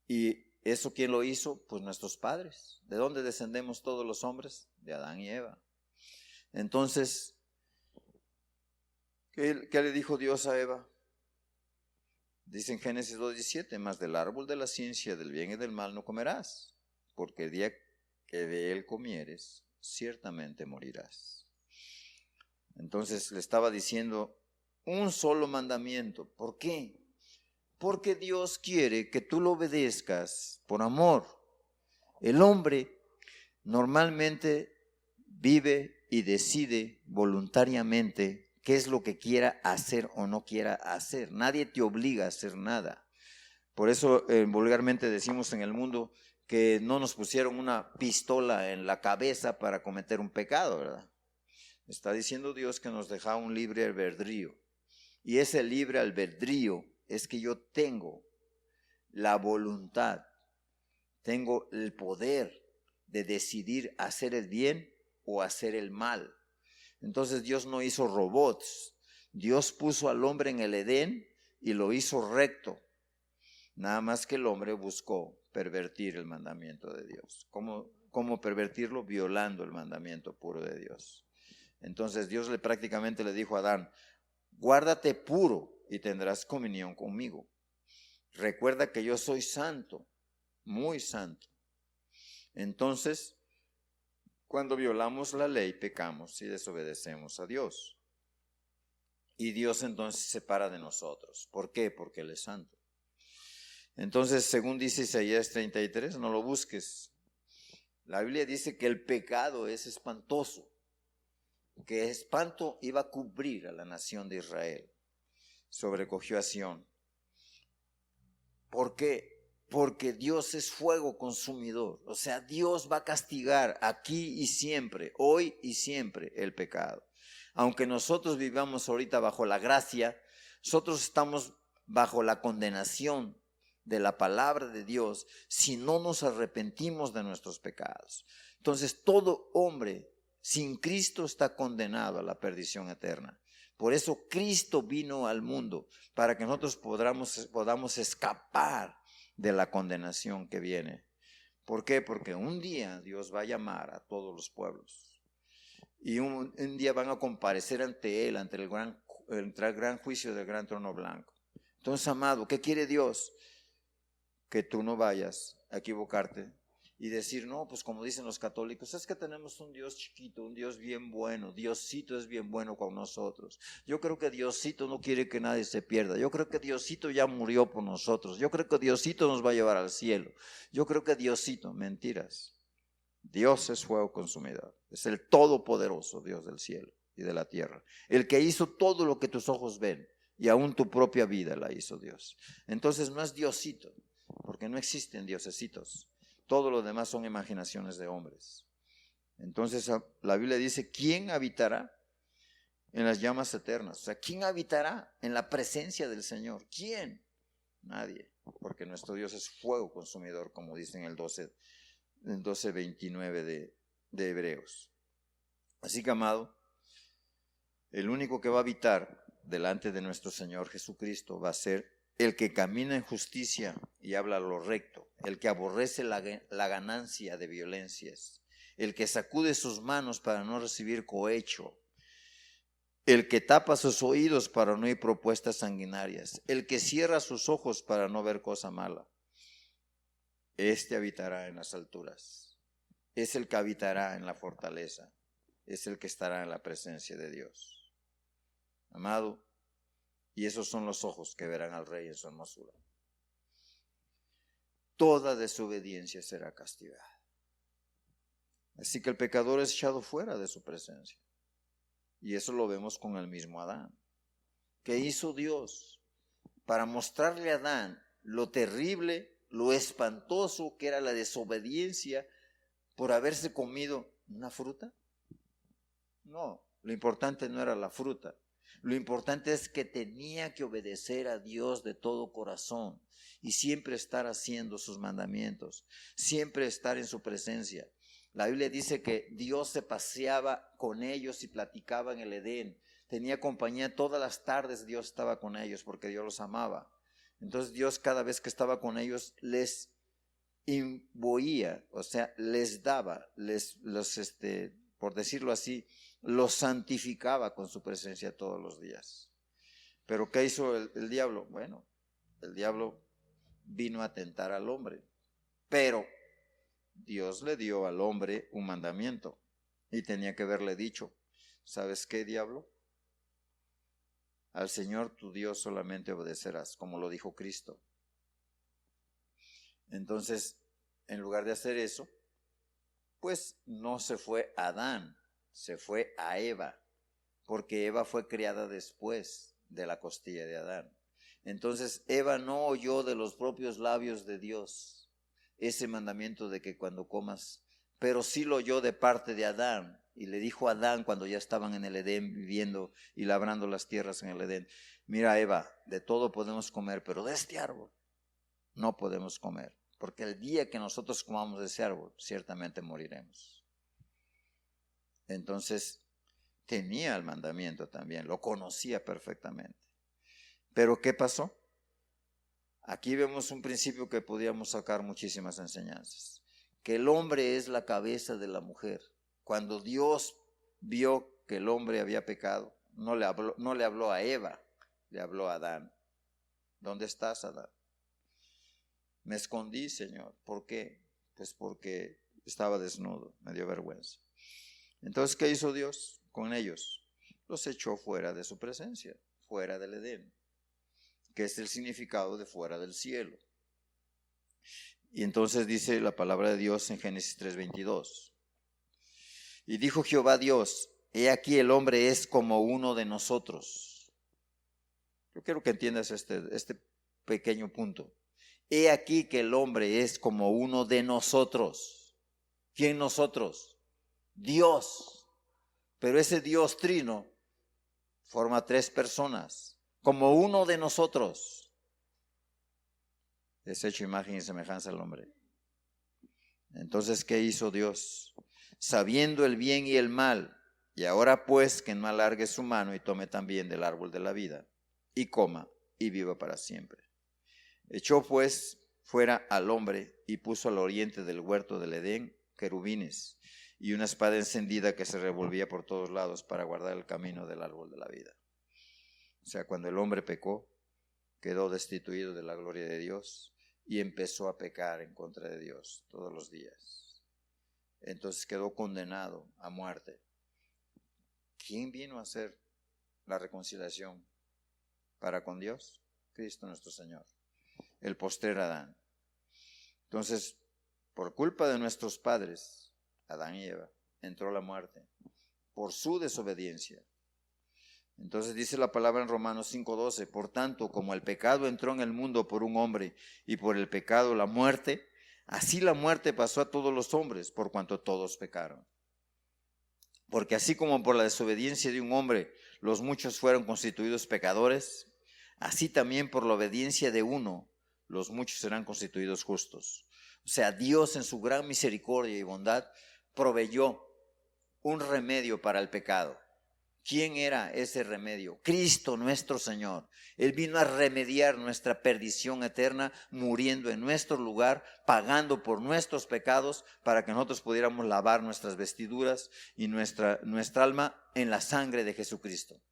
¿Y eso quién lo hizo? Pues nuestros padres. ¿De dónde descendemos todos los hombres? De Adán y Eva. Entonces, ¿qué le dijo Dios a Eva? Dice en Génesis 2:17, mas del árbol de la ciencia del bien y del mal no comerás, porque el día que de él comieres, ciertamente morirás. Entonces le estaba diciendo un solo mandamiento. ¿Por qué? Porque Dios quiere que tú lo obedezcas por amor. El hombre normalmente vive y decide voluntariamente qué es lo que quiera hacer o no quiera hacer. Nadie te obliga a hacer nada. Por eso vulgarmente decimos en el mundo que no nos pusieron una pistola en la cabeza para cometer un pecado, ¿verdad? Está diciendo Dios que nos deja un libre albedrío. Y ese libre albedrío es que yo tengo la voluntad, tengo el poder de decidir hacer el bien o hacer el mal. Entonces Dios no hizo robots. Dios puso al hombre en el Edén y lo hizo recto. Nada más que el hombre buscó pervertir el mandamiento de Dios. ¿Cómo pervertirlo? Violando el mandamiento puro de Dios. Entonces Dios prácticamente le dijo a Adán, guárdate puro y tendrás comunión conmigo. Recuerda que yo soy santo, muy santo. Entonces, cuando violamos la ley, pecamos y desobedecemos a Dios. Y Dios entonces se separa de nosotros. ¿Por qué? Porque Él es santo. Entonces, según dice Isaías 33, no lo busques. La Biblia dice que el pecado es espantoso, que espanto iba a cubrir a la nación de Israel. Sobrecogió a Sión. ¿Por qué? Porque Dios es fuego consumidor. O sea, Dios va a castigar aquí y siempre, hoy y siempre, el pecado. Aunque nosotros vivamos ahorita bajo la gracia, nosotros estamos bajo la condenación de la palabra de Dios si no nos arrepentimos de nuestros pecados. Entonces, todo hombre sin Cristo está condenado a la perdición eterna. Por eso Cristo vino al mundo, para que nosotros podamos escapar de la condenación que viene. ¿Por qué? Porque un día Dios va a llamar a todos los pueblos. Y un día van a comparecer ante Él, ante el gran juicio del gran trono blanco. Entonces, amado, ¿qué quiere Dios? Que tú no vayas a equivocarte y decir, no, pues como dicen los católicos, es que tenemos un Dios chiquito, un Dios bien bueno, Diosito es bien bueno con nosotros. Yo creo que Diosito no quiere que nadie se pierda. Yo creo que Diosito ya murió por nosotros. Yo creo que Diosito nos va a llevar al cielo. Yo creo que Diosito, mentiras. Dios es fuego consumidor, es el todopoderoso Dios del cielo y de la tierra, el que hizo todo lo que tus ojos ven, y aún tu propia vida la hizo Dios. Entonces no es Diosito, porque no existen diosesitos. Todo lo demás son imaginaciones de hombres. Entonces la Biblia dice, ¿quién habitará en las llamas eternas? O sea, ¿quién habitará en la presencia del Señor? ¿Quién? Nadie, porque nuestro Dios es fuego consumidor, como dice en el 12:29 de Hebreos. Así que, amado, el único que va a habitar delante de nuestro Señor Jesucristo va a ser el que camina en justicia y habla lo recto, el que aborrece la ganancia de violencias, el que sacude sus manos para no recibir cohecho, el que tapa sus oídos para no oír propuestas sanguinarias, el que cierra sus ojos para no ver cosa mala. Este habitará en las alturas, es el que habitará en la fortaleza, es el que estará en la presencia de Dios. Amado, y esos son los ojos que verán al Rey en su hermosura. Toda desobediencia será castigada. Así que el pecador es echado fuera de su presencia. Y eso lo vemos con el mismo Adán. ¿Qué hizo Dios? Para mostrarle a Adán lo terrible, lo espantoso que era la desobediencia por haberse comido una fruta. No, lo importante no era la fruta. Lo importante es que tenía que obedecer a Dios de todo corazón y siempre estar haciendo sus mandamientos, siempre estar en su presencia. La Biblia dice que Dios se paseaba con ellos y platicaba en el Edén. Tenía compañía todas las tardes, Dios estaba con ellos porque Dios los amaba. Entonces Dios cada vez que estaba con ellos les imbuía, o sea, les daba, por decirlo así, los santificaba con su presencia todos los días. Pero ¿qué hizo el diablo? Bueno, el diablo vino a tentar al hombre, pero Dios le dio al hombre un mandamiento y tenía que haberle dicho, ¿sabes qué, diablo? Al Señor tu Dios solamente obedecerás, como lo dijo Cristo. Entonces, en lugar de hacer eso, pues no se fue a Adán, se fue a Eva, porque Eva fue criada después de la costilla de Adán. Entonces Eva no oyó de los propios labios de Dios ese mandamiento de que cuando comas, pero sí lo oyó de parte de Adán, y le dijo a Adán cuando ya estaban en el Edén viviendo y labrando las tierras en el Edén, mira Eva, de todo podemos comer, pero de este árbol no podemos comer, porque el día que nosotros comamos de ese árbol, ciertamente moriremos. Entonces tenía el mandamiento también, lo conocía perfectamente. Pero ¿qué pasó? Aquí vemos un principio que podríamos sacar muchísimas enseñanzas. Que el hombre es la cabeza de la mujer. Cuando Dios vio que el hombre había pecado, no le habló a Eva, le habló a Adán. ¿Dónde estás, Adán? Me escondí, Señor. ¿Por qué? Pues porque estaba desnudo, me dio vergüenza. Entonces, ¿qué hizo Dios con ellos? Los echó fuera de su presencia, fuera del Edén, que es el significado de fuera del cielo. Y entonces dice la palabra de Dios en Génesis 3:22. Y dijo Jehová Dios, he aquí el hombre es como uno de nosotros. Yo quiero que entiendas este pequeño punto. He aquí que el hombre es como uno de nosotros. ¿Quién nosotros? Dios. Pero ese Dios trino forma 3 personas, como uno de nosotros. Es hecho imagen y semejanza al hombre. Entonces, ¿qué hizo Dios? Sabiendo el bien y el mal, y ahora pues que no alargue su mano y tome también del árbol de la vida, y coma y viva para siempre. Echó pues fuera al hombre y puso al oriente del huerto del Edén querubines y una espada encendida que se revolvía por todos lados para guardar el camino del árbol de la vida. O sea, cuando el hombre pecó, quedó destituido de la gloria de Dios y empezó a pecar en contra de Dios todos los días. Entonces quedó condenado a muerte. ¿Quién vino a hacer la reconciliación para con Dios? Cristo nuestro Señor, el postrer Adán. Entonces, por culpa de nuestros padres, Adán y Eva, entró la muerte por su desobediencia. Entonces dice la palabra en Romanos 5:12, por tanto, como el pecado entró en el mundo por un hombre y por el pecado la muerte, así la muerte pasó a todos los hombres por cuanto todos pecaron. Porque así como por la desobediencia de un hombre los muchos fueron constituidos pecadores, así también por la obediencia de uno los muchos serán constituidos justos. O sea, Dios en su gran misericordia y bondad proveyó un remedio para el pecado. ¿Quién era ese remedio? Cristo nuestro Señor. Él vino a remediar nuestra perdición eterna, muriendo en nuestro lugar, pagando por nuestros pecados, para que nosotros pudiéramos lavar nuestras vestiduras y nuestra alma en la sangre de Jesucristo.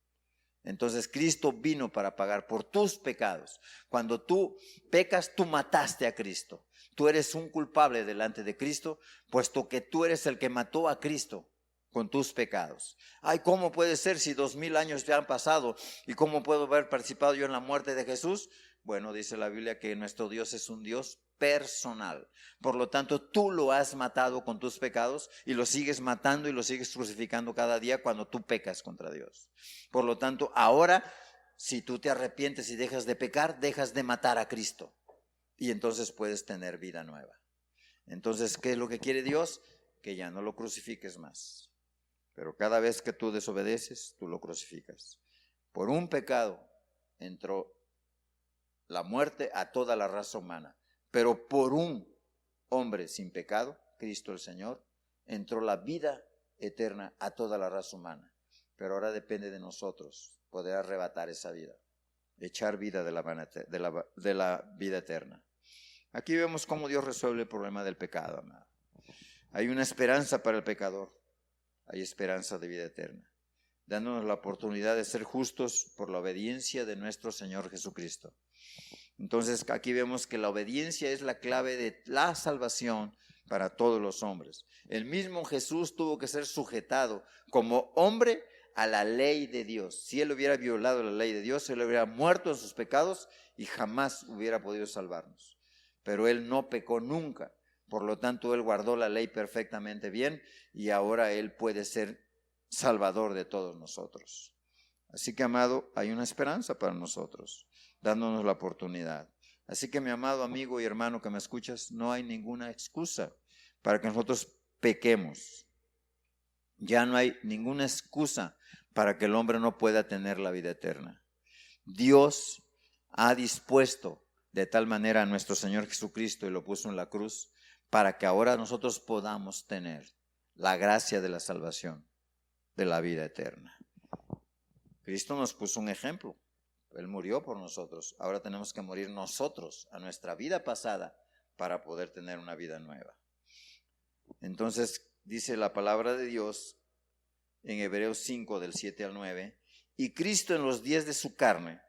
Entonces Cristo vino para pagar por tus pecados. Cuando tú pecas, tú mataste a Cristo. Tú eres un culpable delante de Cristo, puesto que tú eres el que mató a Cristo con tus pecados. Ay, ¿cómo puede ser si 2000 años ya han pasado? ¿Y cómo puedo haber participado yo en la muerte de Jesús? Bueno, dice la Biblia que nuestro Dios es un Dios personal. Por lo tanto, tú lo has matado con tus pecados y lo sigues matando y lo sigues crucificando cada día cuando tú pecas contra Dios. Por lo tanto, ahora, si tú te arrepientes y dejas de pecar, dejas de matar a Cristo. Y entonces puedes tener vida nueva. Entonces, ¿qué es lo que quiere Dios? Que ya no lo crucifiques más. Pero cada vez que tú desobedeces, tú lo crucificas. Por un pecado entró la muerte a toda la raza humana. Pero por un hombre sin pecado, Cristo el Señor, entró la vida eterna a toda la raza humana. Pero ahora depende de nosotros poder arrebatar esa vida, echar vida de la vida eterna. Aquí vemos cómo Dios resuelve el problema del pecado, amado. Hay una esperanza para el pecador. Hay esperanza de vida eterna, dándonos la oportunidad de ser justos por la obediencia de nuestro Señor Jesucristo. Entonces aquí vemos que la obediencia es la clave de la salvación para todos los hombres. El mismo Jesús tuvo que ser sujetado como hombre a la ley de Dios. Si él hubiera violado la ley de Dios, él hubiera muerto en sus pecados y jamás hubiera podido salvarnos. Pero él no pecó nunca. Por lo tanto, él guardó la ley perfectamente bien y ahora él puede ser salvador de todos nosotros. Así que, amado, hay una esperanza para nosotros, dándonos la oportunidad. Así que, mi amado amigo y hermano que me escuchas, no hay ninguna excusa para que nosotros pequemos. Ya no hay ninguna excusa para que el hombre no pueda tener la vida eterna. Dios ha dispuesto de tal manera a nuestro Señor Jesucristo y lo puso en la cruz, para que ahora nosotros podamos tener la gracia de la salvación, de la vida eterna. Cristo nos puso un ejemplo. Él murió por nosotros. Ahora tenemos que morir nosotros a nuestra vida pasada para poder tener una vida nueva. Entonces dice la palabra de Dios en Hebreos 5 del 7 al 9, y Cristo en los días de su carne,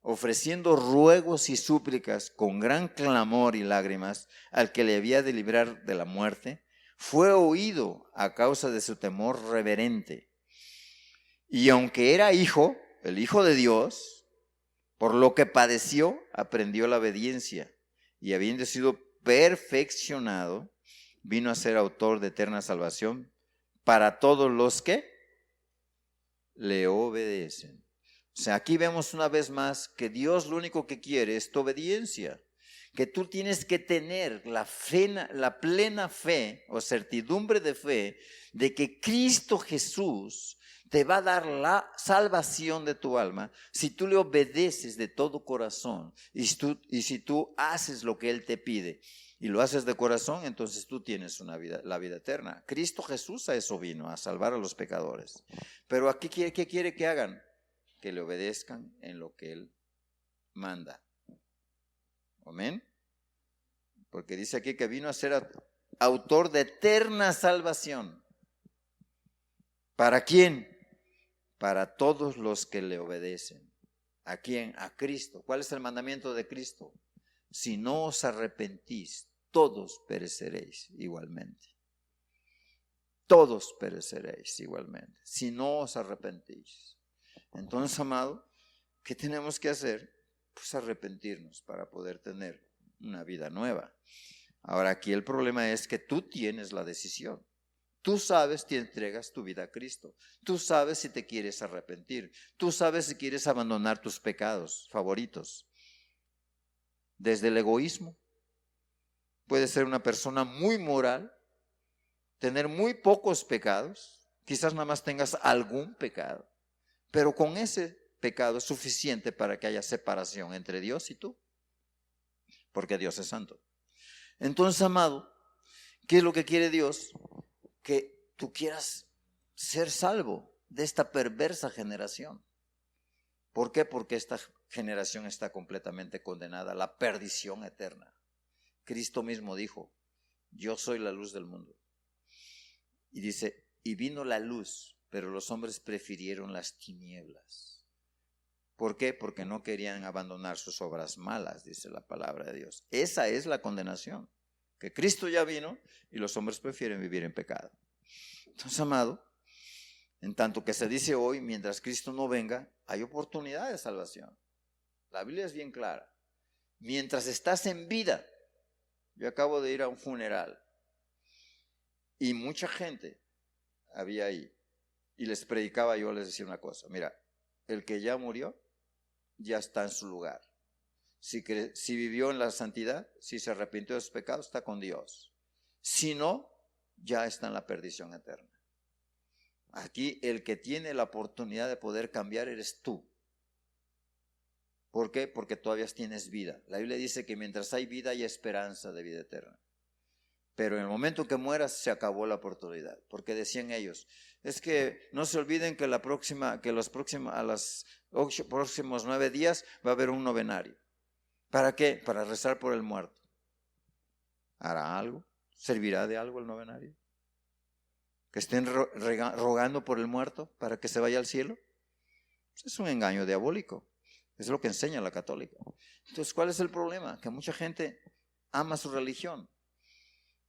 ofreciendo ruegos y súplicas con gran clamor y lágrimas al que le había de librar de la muerte, fue oído a causa de su temor reverente. Y aunque era hijo, el Hijo de Dios, por lo que padeció, aprendió la obediencia, y habiendo sido perfeccionado, vino a ser autor de eterna salvación para todos los que le obedecen. O sea, aquí vemos una vez más que Dios lo único que quiere es tu obediencia, que tú tienes que tener la plena fe o certidumbre de fe de que Cristo Jesús te va a dar la salvación de tu alma si tú le obedeces de todo corazón y si tú haces lo que Él te pide y lo haces de corazón, entonces tú tienes la vida eterna. Cristo Jesús a eso vino, a salvar a los pecadores. Pero aquí, ¿qué quiere que hagan? Que le obedezcan en lo que Él manda. Amén. Porque dice aquí que vino a ser autor de eterna salvación. ¿Para quién? Para todos los que le obedecen. ¿A quién? A Cristo. ¿Cuál es el mandamiento de Cristo? Si no os arrepentís, todos pereceréis igualmente. Todos pereceréis igualmente. Si no os arrepentís. Entonces, amado, ¿qué tenemos que hacer? Pues arrepentirnos para poder tener una vida nueva. Ahora aquí el problema es que tú tienes la decisión. Tú sabes si entregas tu vida a Cristo. Tú sabes si te quieres arrepentir. Tú sabes si quieres abandonar tus pecados favoritos. Desde el egoísmo. Puedes ser una persona muy moral, tener muy pocos pecados. Quizás nada más tengas algún pecado. Pero con ese pecado es suficiente para que haya separación entre Dios y tú. Porque Dios es santo. Entonces, amado, ¿qué es lo que quiere Dios? Que tú quieras ser salvo de esta perversa generación. ¿Por qué? Porque esta generación está completamente condenada a la perdición eterna. Cristo mismo dijo, yo soy la luz del mundo. Y dice, y vino la luz, pero los hombres prefirieron las tinieblas. ¿Por qué? Porque no querían abandonar sus obras malas, dice la palabra de Dios. Esa es la condenación, que Cristo ya vino y los hombres prefieren vivir en pecado. Entonces, amado, en tanto que se dice hoy, mientras Cristo no venga, hay oportunidad de salvación. La Biblia es bien clara. Mientras estás en vida, yo acabo de ir a un funeral y mucha gente había ahí y les predicaba, yo les decía una cosa, mira, el que ya murió, ya está en su lugar. Si vivió en la santidad, si se arrepintió de sus pecados, está con Dios. Si no, ya está en la perdición eterna. Aquí el que tiene la oportunidad de poder cambiar eres tú. ¿Por qué? Porque todavía tienes vida. La Biblia dice que mientras hay vida hay esperanza de vida eterna. Pero en el momento que mueras se acabó la oportunidad. Porque decían ellos, es que no se olviden que a los próximos 9 días va a haber un novenario. ¿Para qué? Para rezar por el muerto. ¿Hará algo? ¿Servirá de algo el novenario? ¿Que estén rogando por el muerto para que se vaya al cielo? Es un engaño diabólico. Es lo que enseña la católica. Entonces, ¿cuál es el problema? Que mucha gente ama su religión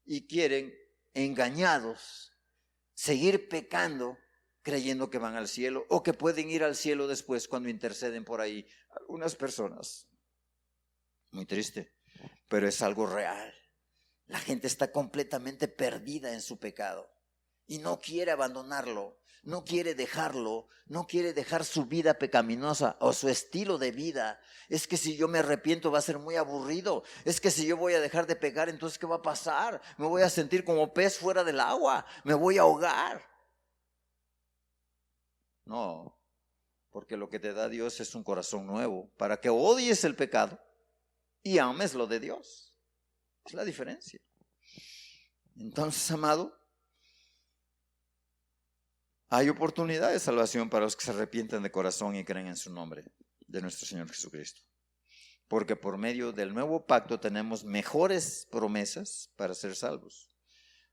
y quieren, engañados, seguir pecando creyendo que van al cielo o que pueden ir al cielo después cuando interceden por ahí algunas personas. Muy triste, pero es algo real. La gente está completamente perdida en su pecado y no quiere abandonarlo, no quiere dejarlo, no quiere dejar su vida pecaminosa o su estilo de vida. Es que si yo me arrepiento va a ser muy aburrido. Es que si yo voy a dejar de pecar, entonces ¿qué va a pasar? Me voy a sentir como pez fuera del agua, me voy a ahogar. No, porque lo que te da Dios es un corazón nuevo para que odies el pecado y ames lo de Dios. Es la diferencia. Entonces, amado, hay oportunidad de salvación para los que se arrepienten de corazón y creen en su nombre de nuestro Señor Jesucristo. Porque por medio del nuevo pacto tenemos mejores promesas para ser salvos.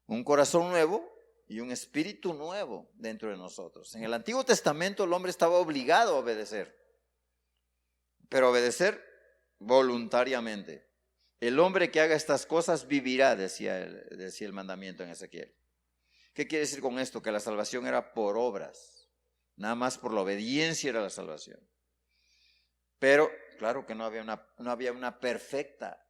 Un corazón nuevo y un espíritu nuevo dentro de nosotros. En el Antiguo Testamento el hombre estaba obligado a obedecer, pero obedecer voluntariamente. El hombre que haga estas cosas vivirá, decía el mandamiento en Ezequiel. ¿Qué quiere decir con esto? Que la salvación era por obras. Nada más por la obediencia era la salvación. Pero, claro que no había una perfecta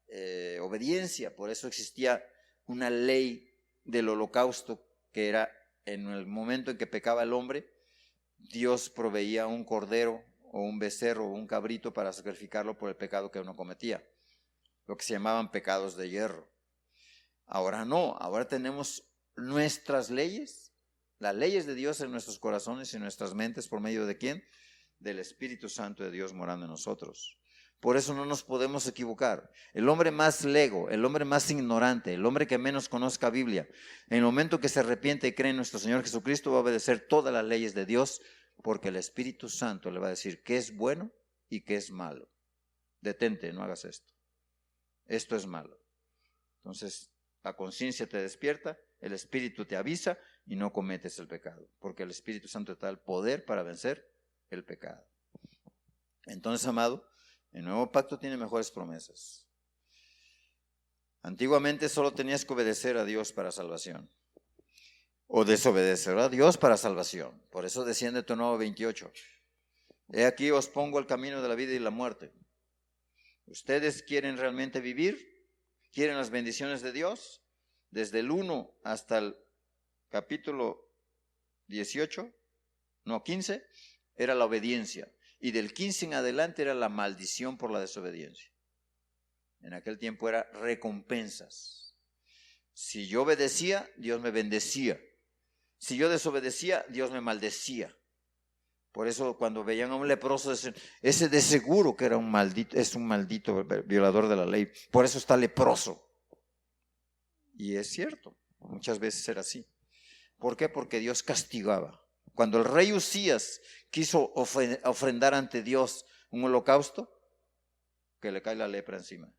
obediencia. Por eso existía una ley del holocausto, que era en el momento en que pecaba el hombre, Dios proveía un cordero o un becerro o un cabrito para sacrificarlo por el pecado que uno cometía, lo que se llamaban pecados de hierro. Ahora no, ahora tenemos nuestras leyes, las leyes de Dios en nuestros corazones y nuestras mentes. ¿Por medio de quién? Del Espíritu Santo de Dios morando en nosotros. Por eso no nos podemos equivocar. El hombre más lego, el hombre más ignorante, el hombre que menos conozca Biblia, en el momento que se arrepiente y cree en nuestro Señor Jesucristo, va a obedecer todas las leyes de Dios, porque el Espíritu Santo le va a decir qué es bueno y qué es malo. Detente, no hagas esto. Esto es malo. Entonces, la conciencia te despierta, el Espíritu te avisa y no cometes el pecado, porque el Espíritu Santo te da el poder para vencer el pecado. Entonces, amado, el nuevo pacto tiene mejores promesas. Antiguamente solo tenías que obedecer a Dios para salvación, o desobedecer a Dios para salvación. Por eso desciende Deuteronomio 28. He aquí os pongo el camino de la vida y la muerte. ¿Ustedes quieren realmente vivir? ¿Quieren las bendiciones de Dios? Desde el 1 hasta el capítulo 15, era la obediencia. Y del 15 en adelante era la maldición por la desobediencia. En aquel tiempo era recompensas. Si yo obedecía, Dios me bendecía. Si yo desobedecía, Dios me maldecía. Por eso cuando veían a un leproso, decían, ese de seguro que era un maldito, es un maldito violador de la ley. Por eso está leproso. Y es cierto, muchas veces era así. ¿Por qué? Porque Dios castigaba. Cuando el rey Usías quiso ofrendar ante Dios un holocausto, que le cae la lepra encima.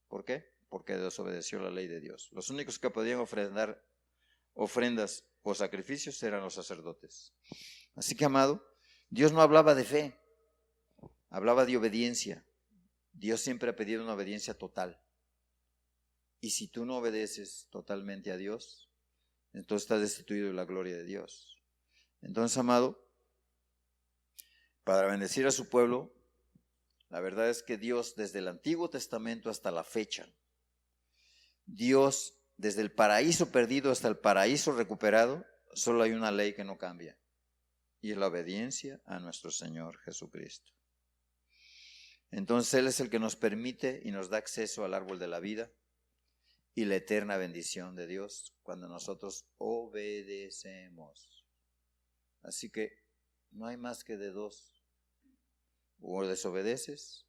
¿Por qué? Porque desobedeció la ley de Dios. Los únicos que podían ofrendar ofrendas o sacrificios eran los sacerdotes. Así que, amado, Dios no hablaba de fe, hablaba de obediencia. Dios siempre ha pedido una obediencia total. Y si tú no obedeces totalmente a Dios, entonces estás destituido de la gloria de Dios. Entonces, amado, para bendecir a su pueblo, la verdad es que Dios, desde el Antiguo Testamento hasta la fecha, Dios, desde el paraíso perdido hasta el paraíso recuperado, solo hay una ley que no cambia, y es la obediencia a nuestro Señor Jesucristo. Entonces Él es el que nos permite y nos da acceso al árbol de la vida y la eterna bendición de Dios cuando nosotros obedecemos. Así que no hay más que de dos: o desobedeces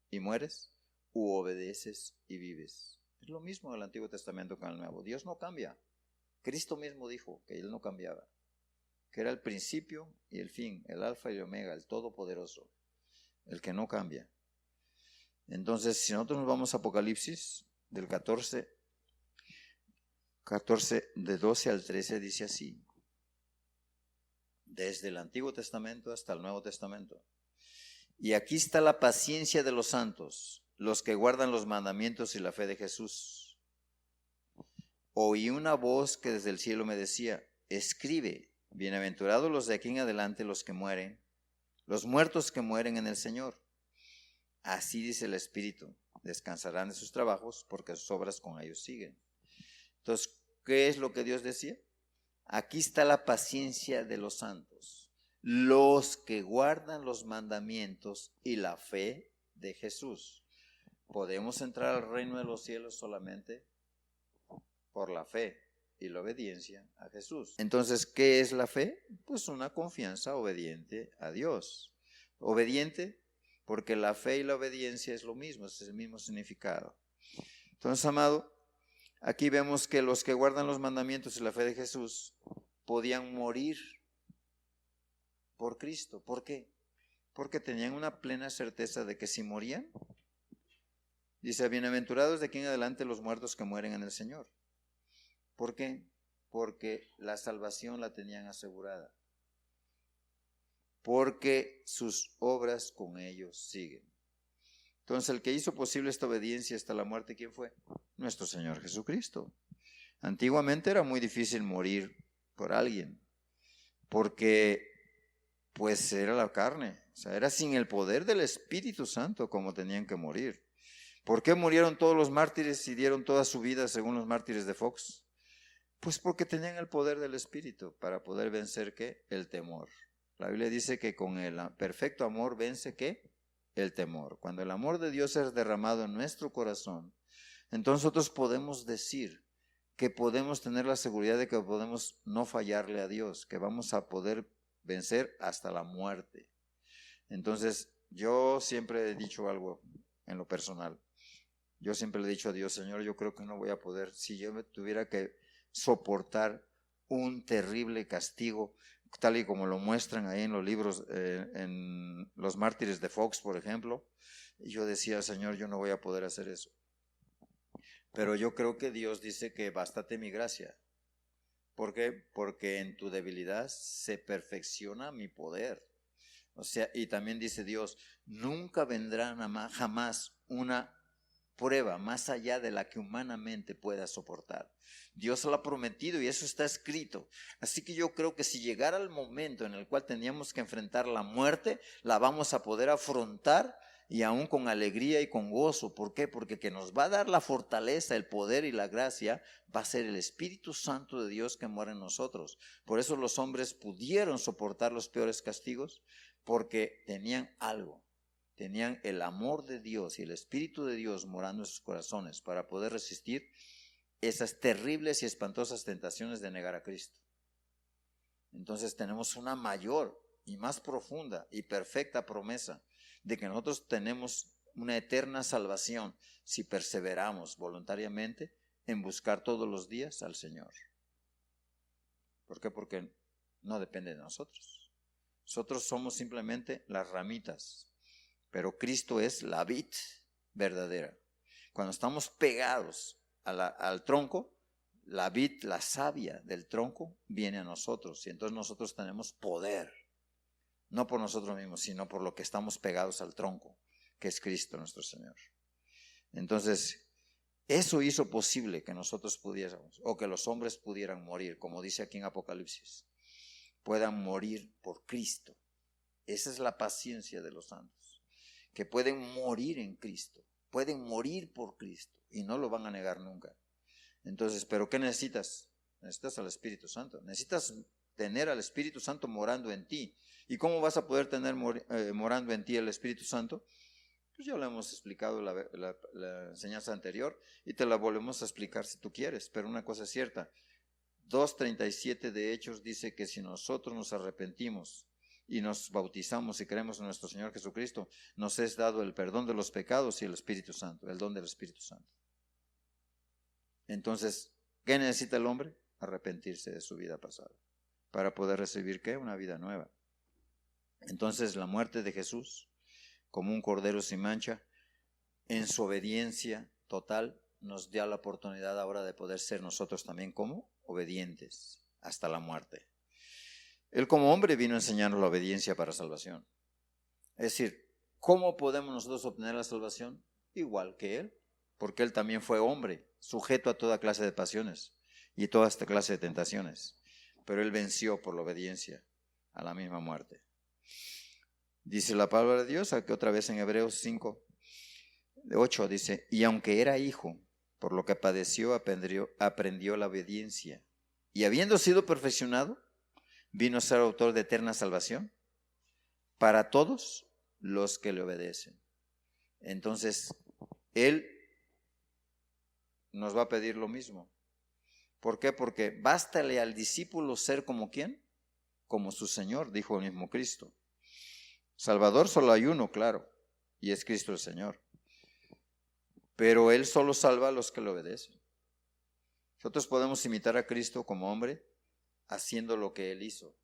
y mueres, u obedeces y vives. Es lo mismo en el Antiguo Testamento con el Nuevo. Dios no cambia. Cristo mismo dijo que Él no cambiaba, que era el principio y el fin, el alfa y el omega, el todopoderoso, el que no cambia. Entonces, si nosotros nos vamos a Apocalipsis, del 14, de 12 al 13, dice así, desde el Antiguo Testamento hasta el Nuevo Testamento. Y aquí está la paciencia de los santos, los que guardan los mandamientos y la fe de Jesús. Oí una voz que desde el cielo me decía, escribe, bienaventurados los de aquí en adelante los que mueren, los muertos que mueren en el Señor. Así dice el Espíritu, descansarán de sus trabajos porque sus obras con ellos siguen. Entonces, ¿qué es lo que Dios decía? Aquí está la paciencia de los santos, los que guardan los mandamientos y la fe de Jesús. Podemos entrar al reino de los cielos solamente por la fe y la obediencia a Jesús. Entonces, ¿qué es la fe? Pues una confianza obediente a Dios. Obediente porque la fe y la obediencia es lo mismo, es el mismo significado. Entonces, amado, aquí vemos que los que guardan los mandamientos y la fe de Jesús podían morir por Cristo. ¿Por qué? Porque tenían una plena certeza de que si morían, dice, bienaventurados de aquí en adelante los muertos que mueren en el Señor. ¿Por qué? Porque la salvación la tenían asegurada. Porque sus obras con ellos siguen. Entonces, el que hizo posible esta obediencia hasta la muerte, ¿quién fue? Nuestro Señor Jesucristo. Antiguamente era muy difícil morir por alguien, porque pues era la carne, o sea, era sin el poder del Espíritu Santo como tenían que morir. ¿Por qué murieron todos los mártires y dieron toda su vida según los mártires de Fox? Pues porque tenían el poder del Espíritu para poder vencer, ¿qué? El temor. La Biblia dice que con el perfecto amor vence, ¿qué? El temor. Cuando el amor de Dios es derramado en nuestro corazón, entonces nosotros podemos decir que podemos tener la seguridad de que podemos no fallarle a Dios, que vamos a poder vencer hasta la muerte. Entonces, yo siempre he dicho algo en lo personal. Yo siempre le he dicho a Dios, Señor, yo creo que no voy a poder, si yo me tuviera que soportar un terrible castigo, tal y como lo muestran ahí en los libros, en los mártires de Fox, por ejemplo, y yo decía, Señor, yo no voy a poder hacer eso. Pero yo creo que Dios dice que bástate mi gracia. ¿Por qué? Porque en tu debilidad se perfecciona mi poder. O sea, y también dice Dios, nunca vendrá jamás una prueba más allá de la que humanamente pueda soportar. Dios lo ha prometido y eso está escrito. Así que yo creo que si llegara el momento en el cual teníamos que enfrentar la muerte, la vamos a poder afrontar y aún con alegría y con gozo. ¿Por qué? Porque que nos va a dar la fortaleza, el poder y la gracia va a ser el Espíritu Santo de Dios que mora en nosotros. Por eso los hombres pudieron soportar los peores castigos, porque tenían algo. Tenían el amor de Dios y el Espíritu de Dios morando en sus corazones para poder resistir esas terribles y espantosas tentaciones de negar a Cristo. Entonces tenemos una mayor y más profunda y perfecta promesa de que nosotros tenemos una eterna salvación si perseveramos voluntariamente en buscar todos los días al Señor. ¿Por qué? Porque no depende de nosotros. Nosotros somos simplemente las ramitas, pero Cristo es la vid verdadera. Cuando estamos pegados al tronco, la vid, la savia del tronco, viene a nosotros y entonces nosotros tenemos poder. No por nosotros mismos, sino por lo que estamos pegados al tronco, que es Cristo nuestro Señor. Entonces, eso hizo posible que nosotros pudiéramos, o que los hombres pudieran morir, como dice aquí en Apocalipsis, puedan morir por Cristo. Esa es la paciencia de los santos, que pueden morir en Cristo, pueden morir por Cristo y no lo van a negar nunca. Entonces, ¿pero qué necesitas? Necesitas al Espíritu Santo, necesitas tener al Espíritu Santo morando en ti. ¿Y cómo vas a poder tener morando en ti el Espíritu Santo? Pues ya lo hemos explicado la enseñanza anterior y te la volvemos a explicar si tú quieres, pero una cosa es cierta. 2:37 de Hechos dice que si nosotros nos arrepentimos y nos bautizamos y creemos en nuestro Señor Jesucristo, nos es dado el perdón de los pecados y el Espíritu Santo, el don del Espíritu Santo. Entonces, ¿qué necesita el hombre? Arrepentirse de su vida pasada para poder recibir, ¿qué? Una vida nueva. Entonces, la muerte de Jesús, como un cordero sin mancha, en su obediencia total, nos da la oportunidad ahora de poder ser nosotros también como obedientes hasta la muerte. Él como hombre vino a enseñarnos la obediencia para salvación. Es decir, ¿cómo podemos nosotros obtener la salvación? Igual que Él, porque Él también fue hombre, sujeto a toda clase de pasiones y toda esta clase de tentaciones. Pero Él venció por la obediencia a la misma muerte. Dice la palabra de Dios, aquí otra vez en Hebreos 5:8 dice, y aunque era hijo, por lo que padeció, aprendió la obediencia. Y habiendo sido perfeccionado, vino a ser autor de eterna salvación para todos los que le obedecen. Entonces, Él nos va a pedir lo mismo. ¿Por qué? Porque bástale al discípulo ser como ¿quién? Como su Señor, dijo el mismo Cristo. Salvador solo hay uno, claro, y es Cristo el Señor. Pero Él solo salva a los que le obedecen. Nosotros podemos imitar a Cristo como hombre haciendo lo que Él hizo,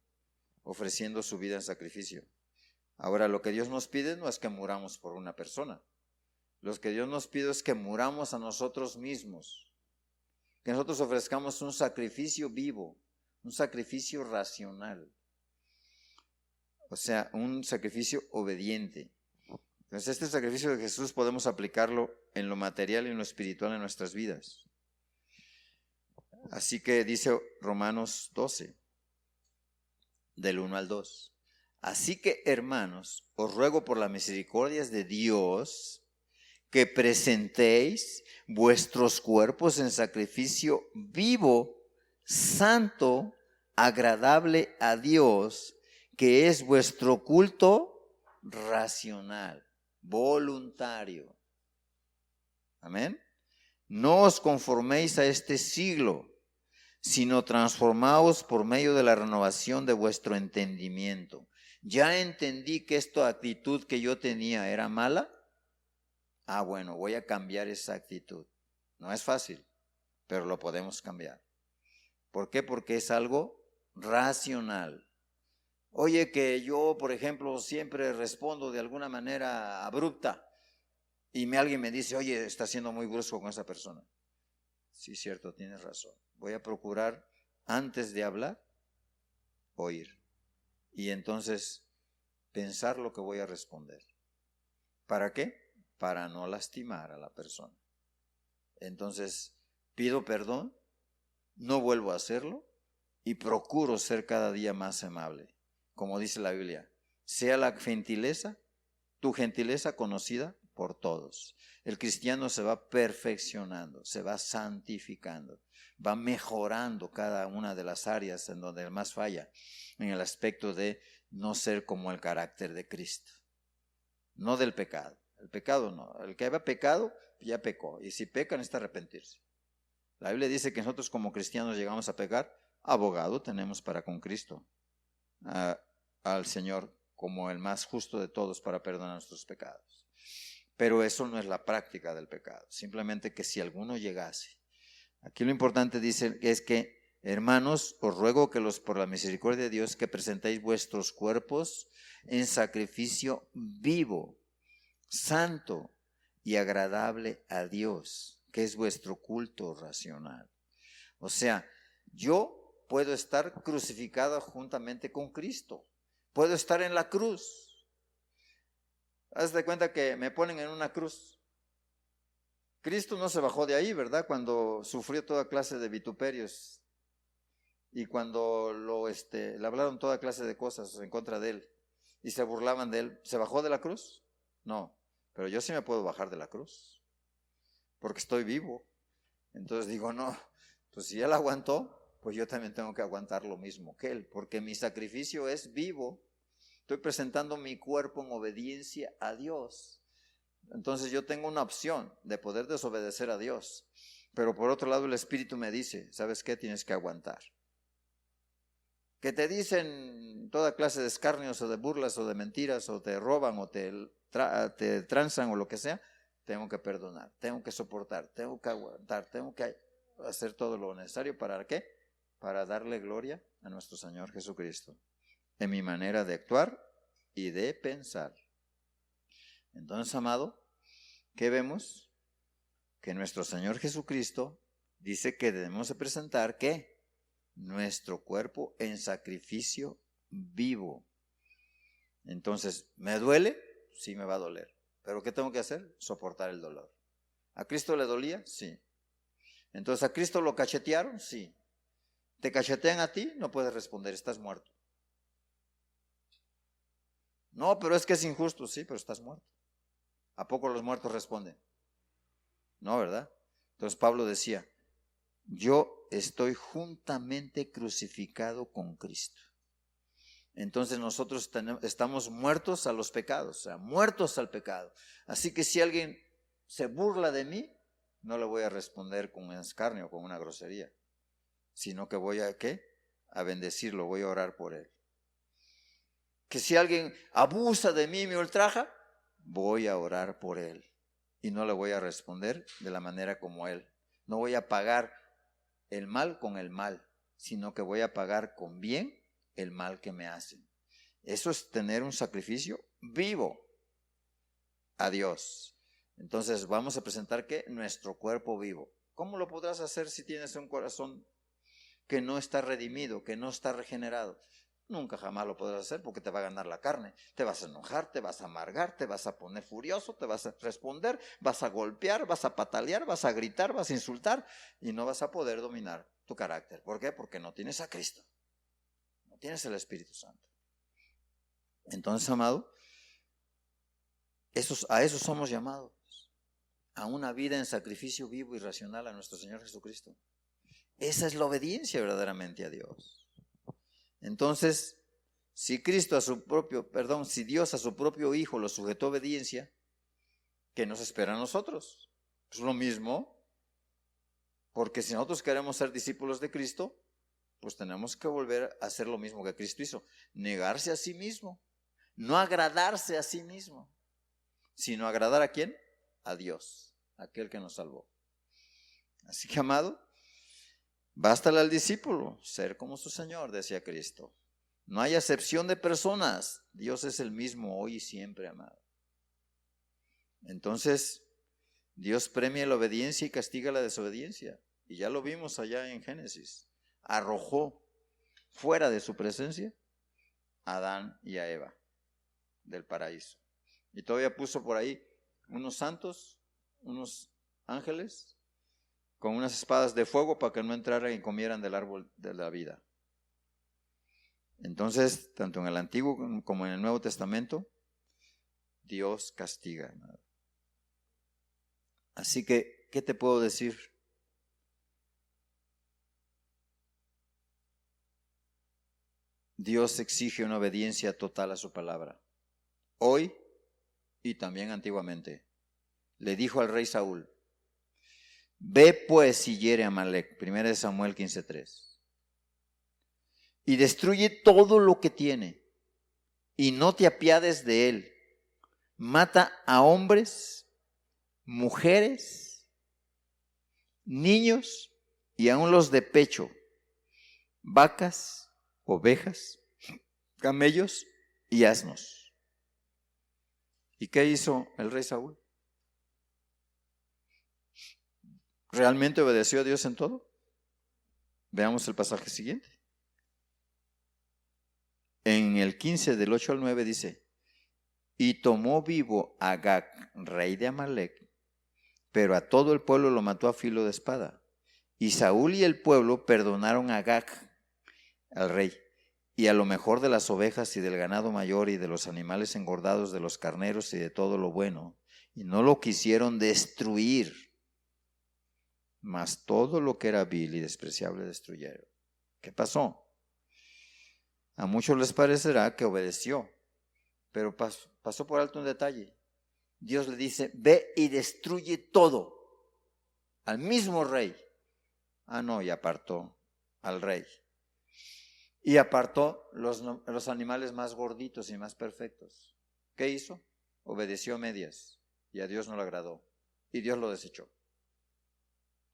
ofreciendo su vida en sacrificio. Ahora, lo que Dios nos pide no es que muramos por una persona. Lo que Dios nos pide es que muramos a nosotros mismos, que nosotros ofrezcamos un sacrificio vivo, un sacrificio racional. O sea, un sacrificio obediente. Entonces, este sacrificio de Jesús podemos aplicarlo en lo material y en lo espiritual en nuestras vidas. Así que dice Romanos 12, del 1 al 2. Así que, hermanos, os ruego por las misericordias de Dios que presentéis vuestros cuerpos en sacrificio vivo, santo, agradable a Dios, que es vuestro culto racional, voluntario. Amén. No os conforméis a este siglo, sino transformaos por medio de la renovación de vuestro entendimiento. Ya entendí que esta actitud que yo tenía era mala. Bueno, voy a cambiar esa actitud. No es fácil, pero lo podemos cambiar. ¿Por qué? Porque es algo racional. Oye, que yo, por ejemplo, siempre respondo de alguna manera abrupta y alguien me dice, oye, está siendo muy brusco con esa persona. Sí, cierto, tienes razón. Voy a procurar, antes de hablar, oír. Y entonces pensar lo que voy a responder. ¿Para qué? Para no lastimar a la persona. Entonces, pido perdón, no vuelvo a hacerlo y procuro ser cada día más amable. Como dice la Biblia, sea la gentileza, tu gentileza conocida por todos. El cristiano se va perfeccionando, se va santificando, va mejorando cada una de las áreas en donde más falla, en el aspecto de no ser como el carácter de Cristo, no del pecado. El pecado no, el que había pecado ya pecó, y si peca necesita arrepentirse. La Biblia dice que nosotros como cristianos llegamos a pecar, abogado tenemos para con Cristo, al Señor como el más justo de todos para perdonar nuestros pecados. Pero eso no es la práctica del pecado, simplemente que si alguno llegase. Aquí lo importante dice es que, hermanos, os ruego que por la misericordia de Dios, que presentéis vuestros cuerpos en sacrificio vivo, santo y agradable a Dios, que es vuestro culto racional. O sea, yo puedo estar crucificado juntamente con Cristo, puedo estar en la cruz. Haz de cuenta que me ponen en una cruz. Cristo no se bajó de ahí, ¿verdad? Cuando sufrió toda clase de vituperios y cuando le hablaron toda clase de cosas en contra de él y se burlaban de él, ¿se bajó de la cruz? No, pero yo sí me puedo bajar de la cruz porque estoy vivo. Entonces digo, no, pues si él aguantó, pues yo también tengo que aguantar lo mismo que él, porque mi sacrificio es vivo. Estoy presentando mi cuerpo en obediencia a Dios. Entonces yo tengo una opción de poder desobedecer a Dios. Pero por otro lado el Espíritu me dice, ¿sabes qué? Tienes que aguantar. Que te dicen toda clase de escarnios o de burlas o de mentiras o te roban o te tranzan o lo que sea, tengo que perdonar, tengo que soportar, tengo que aguantar, tengo que hacer todo lo necesario. ¿Para qué? Para darle gloria a nuestro Señor Jesucristo en mi manera de actuar y de pensar. Entonces, amado, ¿qué vemos? Que nuestro Señor Jesucristo dice que debemos de presentar, ¿qué? Nuestro cuerpo en sacrificio vivo. Entonces, ¿me duele? Sí, me va a doler. ¿Pero qué tengo que hacer? Soportar el dolor. ¿A Cristo le dolía? Sí. Entonces, ¿a Cristo lo cachetearon? Sí. ¿Te cachetean a ti? No puedes responder, estás muerto. No, pero es que es injusto. Sí, pero estás muerto. ¿A poco los muertos responden? No, ¿verdad? Entonces Pablo decía, yo estoy juntamente crucificado con Cristo. Entonces nosotros estamos muertos a los pecados, o sea, muertos al pecado. Así que si alguien se burla de mí, no le voy a responder con un escarnio, con una grosería, sino que voy a, ¿qué? A bendecirlo, voy a orar por él. Que si alguien abusa de mí y me ultraja, voy a orar por él y no le voy a responder de la manera como él. No voy a pagar el mal con el mal, sino que voy a pagar con bien el mal que me hacen. Eso es tener un sacrificio vivo a Dios. Entonces vamos a presentar, ¿qué? Nuestro cuerpo vivo. ¿Cómo lo podrás hacer si tienes un corazón que no está redimido, que no está regenerado? Nunca jamás lo podrás hacer porque te va a ganar la carne. Te vas a enojar, te vas a amargar, te vas a poner furioso, te vas a responder, vas a golpear, vas a patalear, vas a gritar, vas a insultar y no vas a poder dominar tu carácter. ¿Por qué? Porque no tienes a Cristo. No tienes el Espíritu Santo. Entonces, amado, a eso somos llamados. a una vida en sacrificio vivo y racional a nuestro Señor Jesucristo. Esa es la obediencia verdaderamente a Dios. Entonces, si si Dios a su propio Hijo lo sujetó a obediencia, ¿qué nos espera a nosotros? Pues lo mismo, porque si nosotros queremos ser discípulos de Cristo, pues tenemos que volver a hacer lo mismo que Cristo hizo, negarse a sí mismo, no agradarse a sí mismo, sino agradar ¿a quién? A Dios, aquel que nos salvó. Así que, amado, bástale al discípulo ser como su Señor, decía Cristo. No hay acepción de personas, Dios es el mismo hoy y siempre, amado. Entonces, Dios premia la obediencia y castiga la desobediencia. Y ya lo vimos allá en Génesis. Arrojó fuera de su presencia a Adán y a Eva del paraíso. Y todavía puso por ahí unos santos, unos ángeles, con unas espadas de fuego para que no entraran y comieran del árbol de la vida. Entonces, tanto en el Antiguo como en el Nuevo Testamento, Dios castiga. Así que, ¿qué te puedo decir? Dios exige una obediencia total a su palabra. Hoy y también antiguamente. Le dijo al rey Saúl: ve pues y hiere a Amalec, 1 Samuel 15:3, y destruye todo lo que tiene, y no te apiades de él. Mata a hombres, mujeres, niños y aun los de pecho, vacas, ovejas, camellos y asnos. ¿Y qué hizo el rey Saúl? ¿Realmente obedeció a Dios en todo? Veamos el pasaje siguiente. En el 15 del 8 al 9 dice: y tomó vivo a Agag, rey de Amalec, pero a todo el pueblo lo mató a filo de espada. Y Saúl y el pueblo perdonaron a Agag, al rey, y a lo mejor de las ovejas y del ganado mayor y de los animales engordados, de los carneros y de todo lo bueno, y no lo quisieron destruir, mas todo lo que era vil y despreciable destruyeron. ¿Qué pasó? A muchos les parecerá que obedeció, pero pasó por alto un detalle. Dios le dice: ve y destruye todo, al mismo rey. Ah, no, y apartó al rey. Y apartó los animales más gorditos y más perfectos. ¿Qué hizo? Obedeció a medias, y a Dios no le agradó, y Dios lo desechó.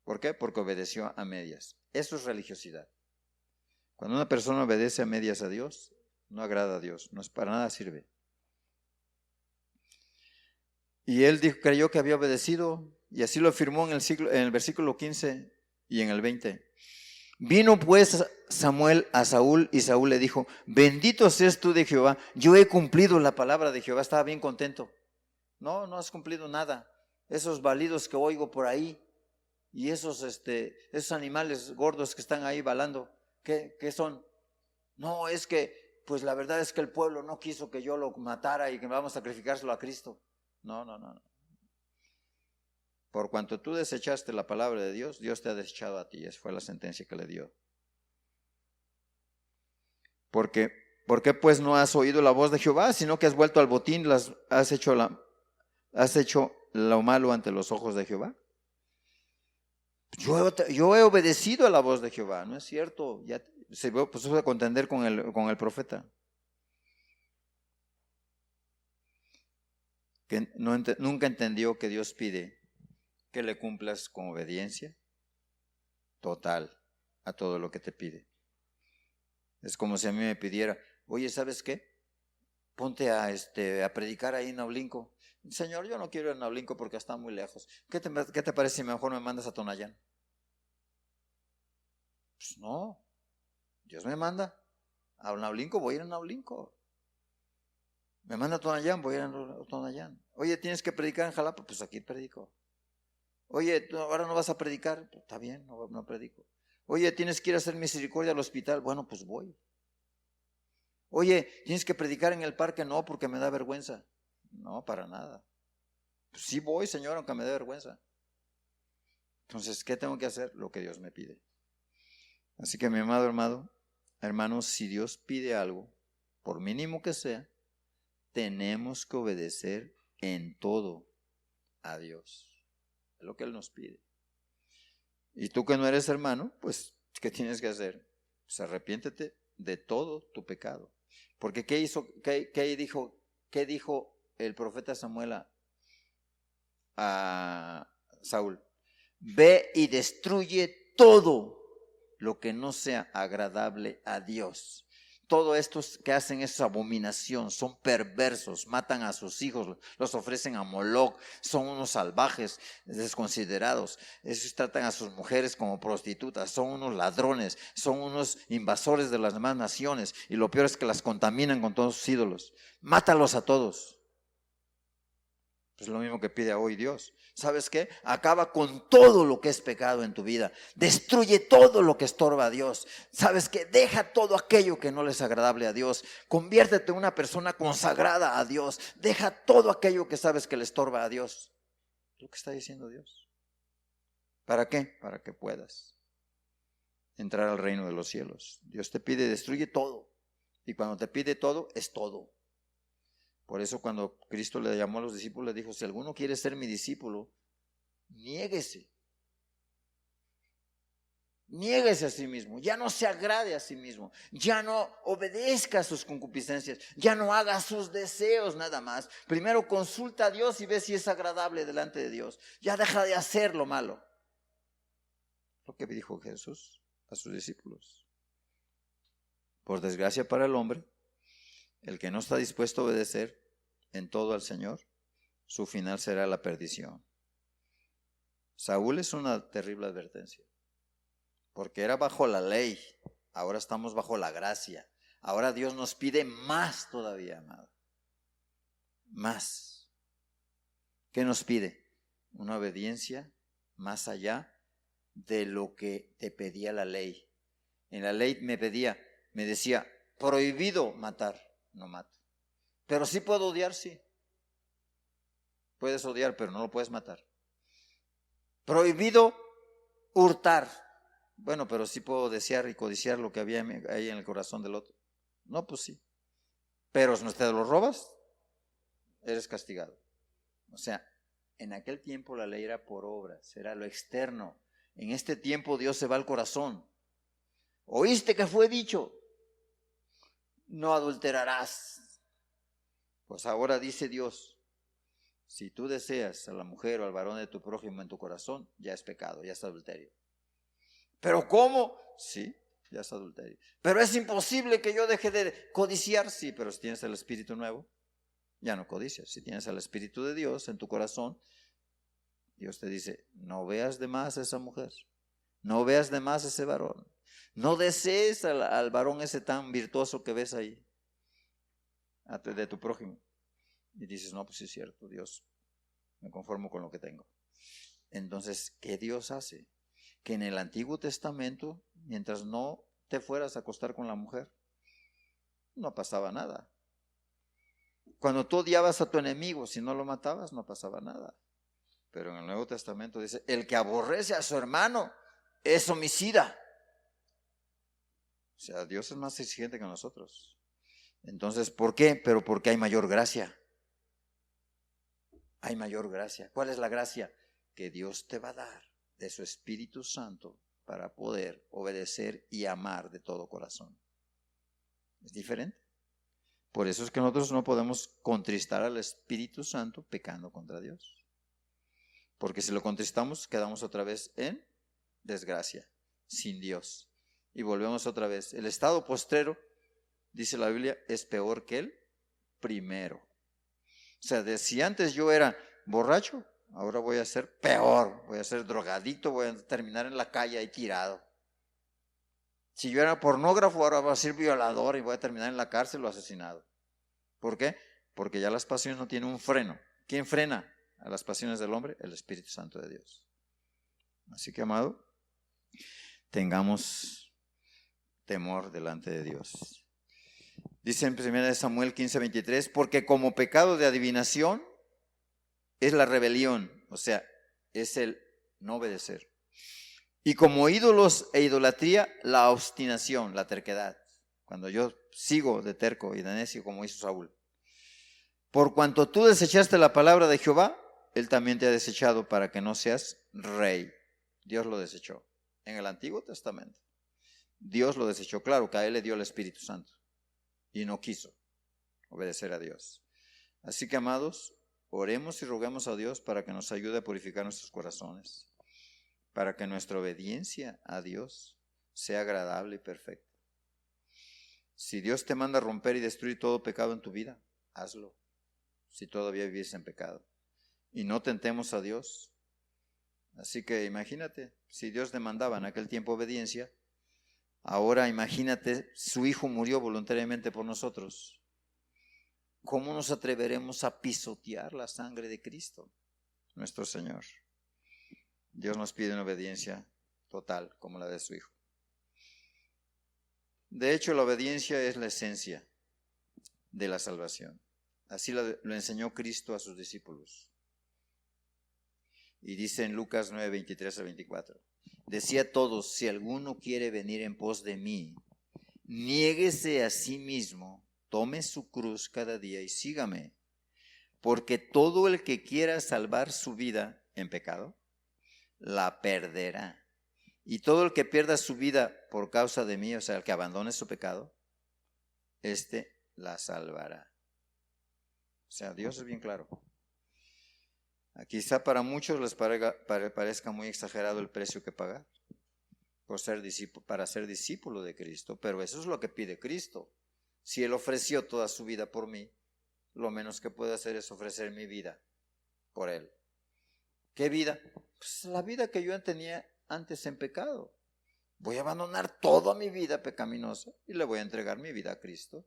¿Por qué? Porque obedeció a medias. Eso es religiosidad. Cuando una persona obedece a medias a Dios, no agrada a Dios, no es para nada sirve. Y él creyó que había obedecido, y así lo afirmó en el versículo 15 y en el 20. Vino pues Samuel a Saúl, y Saúl le dijo: bendito seas tú de Jehová, yo he cumplido la palabra de Jehová. Estaba bien contento. No, no has cumplido nada. Esos balidos que oigo por ahí, y esos animales gordos que están ahí balando, ¿qué son? No, es que, pues la verdad es que el pueblo no quiso que yo lo matara y que vamos a sacrificárselo a Cristo. No. Por cuanto tú desechaste la palabra de Dios, Dios te ha desechado a ti. Esa fue la sentencia que le dio. ¿Por qué pues no has oído la voz de Jehová, sino que has vuelto al botín, has hecho lo malo ante los ojos de Jehová? Yo he obedecido a la voz de Jehová, ¿no es cierto? Ya se puso a contender con el profeta. Que nunca entendió que Dios pide que le cumplas con obediencia total a todo lo que te pide. Es como si a mí me pidiera: oye, ¿sabes qué? Ponte a predicar ahí en Naulinco. Señor, yo no quiero ir a Naulinco porque está muy lejos. ¿Qué te parece si mejor me mandas a Tonayán? Pues no, Dios me manda a Naulinco, voy a ir a Naulinco. Me manda a Tonayán, voy a ir a Tonayán. Oye, ¿tienes que predicar en Jalapa? Pues aquí predico. Oye, ¿tú ahora no vas a predicar? Pues está bien, no predico. Oye, ¿tienes que ir a hacer misericordia al hospital? Bueno, pues voy. Oye, ¿tienes que predicar en el parque? No, porque me da vergüenza. No, para nada. Pues sí voy, Señor, aunque me dé vergüenza. Entonces, ¿qué tengo que hacer? Lo que Dios me pide. Así que mi amado hermano, si Dios pide algo, por mínimo que sea, tenemos que obedecer en todo a Dios. Es lo que Él nos pide. Y tú que no eres hermano, pues, ¿qué tienes que hacer? Pues arrepiéntete de todo tu pecado. Porque ¿qué dijo el profeta Samuel a Saúl? Ve y destruye todo lo que no sea agradable a Dios. Todos estos que hacen esa abominación son perversos, matan a sus hijos, los ofrecen a Moloch, son unos salvajes, desconsiderados. Ellos tratan a sus mujeres como prostitutas, son unos ladrones, son unos invasores de las demás naciones. Y lo peor es que las contaminan con todos sus ídolos. Mátalos a todos. Es lo mismo que pide hoy Dios. ¿Sabes qué? Acaba con todo lo que es pecado en tu vida. Destruye todo lo que estorba a Dios. ¿Sabes qué? Deja todo aquello que no le es agradable a Dios. Conviértete en una persona consagrada a Dios. Deja todo aquello que sabes que le estorba a Dios. Es lo que está diciendo Dios. ¿Para qué? Para que puedas entrar al reino de los cielos. Dios te pide, destruye todo. Y cuando te pide todo, es todo. Por eso cuando Cristo le llamó a los discípulos, le dijo, si alguno quiere ser mi discípulo, niéguese. Niéguese a sí mismo, ya no se agrade a sí mismo, ya no obedezca a sus concupiscencias, ya no haga sus deseos nada más. Primero consulta a Dios y ve si es agradable delante de Dios. Ya deja de hacer lo malo. Lo que dijo Jesús a sus discípulos. Por desgracia para el hombre, el que no está dispuesto a obedecer en todo al Señor, su final será la perdición. Saúl es una terrible advertencia, porque era bajo la ley, ahora estamos bajo la gracia. Ahora Dios nos pide más todavía, amado. Más. ¿Qué nos pide? Una obediencia más allá de lo que te pedía la ley. En la ley me decía, prohibido matar. No mato. Pero sí puedo odiar, sí. Puedes odiar, pero no lo puedes matar. Prohibido hurtar. Bueno, pero sí puedo desear y codiciar lo que había ahí en el corazón del otro. No, pues sí. Pero si no te lo robas, eres castigado. O sea, en aquel tiempo la ley era por obras, era lo externo. En este tiempo Dios se va al corazón. ¿Oíste que fue dicho? No adulterarás. Pues ahora dice Dios, si tú deseas a la mujer o al varón de tu prójimo en tu corazón, ya es pecado, ya es adulterio. ¿Pero cómo? Sí, ya es adulterio. Pero es imposible que yo deje de codiciar. Sí, pero si tienes el Espíritu nuevo, ya no codicias. Si tienes el Espíritu de Dios en tu corazón, Dios te dice, no veas de más a esa mujer, no veas de más a ese varón. No desees al varón ese tan virtuoso que ves ahí, de tu prójimo. Y dices, no, pues sí es cierto, Dios, me conformo con lo que tengo. Entonces, ¿qué Dios hace? Que en el Antiguo Testamento, mientras no te fueras a acostar con la mujer, no pasaba nada. Cuando tú odiabas a tu enemigo, si no lo matabas, no pasaba nada. Pero en el Nuevo Testamento dice, el que aborrece a su hermano es homicida. O sea, Dios es más exigente que nosotros. Entonces, ¿por qué? Pero porque hay mayor gracia. Hay mayor gracia. ¿Cuál es la gracia? Que Dios te va a dar de su Espíritu Santo para poder obedecer y amar de todo corazón. Es diferente. Por eso es que nosotros no podemos contristar al Espíritu Santo pecando contra Dios. Porque si lo contristamos, quedamos otra vez en desgracia, sin Dios. Y volvemos otra vez. El estado postrero, dice la Biblia, es peor que el primero. O sea, si antes yo era borracho, ahora voy a ser peor. Voy a ser drogadicto, voy a terminar en la calle ahí tirado. Si yo era pornógrafo, ahora voy a ser violador y voy a terminar en la cárcel o asesinado. ¿Por qué? Porque ya las pasiones no tienen un freno. ¿Quién frena a las pasiones del hombre? El Espíritu Santo de Dios. Así que, amado, tengamos temor delante de Dios. Dice en 1 Samuel 15:23, porque como pecado de adivinación es la rebelión, o sea, es el no obedecer. Y como ídolos e idolatría, la obstinación, la terquedad. Cuando yo sigo de terco y de necio como hizo Saúl. Por cuanto tú desechaste la palabra de Jehová, Él también te ha desechado para que no seas rey. Dios lo desechó. En el Antiguo Testamento. Dios lo desechó. Claro que a Él le dio el Espíritu Santo. Y no quiso obedecer a Dios. Así que, amados, oremos y roguemos a Dios para que nos ayude a purificar nuestros corazones. Para que nuestra obediencia a Dios sea agradable y perfecta. Si Dios te manda a romper y destruir todo pecado en tu vida, hazlo. Si todavía vives en pecado. Y no tentemos a Dios. Así que imagínate, si Dios demandaba en aquel tiempo obediencia, ahora imagínate, su Hijo murió voluntariamente por nosotros. ¿Cómo nos atreveremos a pisotear la sangre de Cristo, nuestro Señor? Dios nos pide una obediencia total, como la de su Hijo. De hecho, la obediencia es la esencia de la salvación. Así lo enseñó Cristo a sus discípulos. Y dice en Lucas 9, 23 a 24. Decía a todos, si alguno quiere venir en pos de mí, niéguese a sí mismo, tome su cruz cada día y sígame. Porque todo el que quiera salvar su vida en pecado, la perderá. Y todo el que pierda su vida por causa de mí, o sea, el que abandone su pecado, la salvará. O sea, Dios es bien claro. Quizá para muchos les parezca muy exagerado el precio que pagar para ser discípulo de Cristo, pero eso es lo que pide Cristo. Si Él ofreció toda su vida por mí, lo menos que puedo hacer es ofrecer mi vida por Él. ¿Qué vida? Pues la vida que yo tenía antes en pecado. Voy a abandonar toda mi vida pecaminosa y le voy a entregar mi vida a Cristo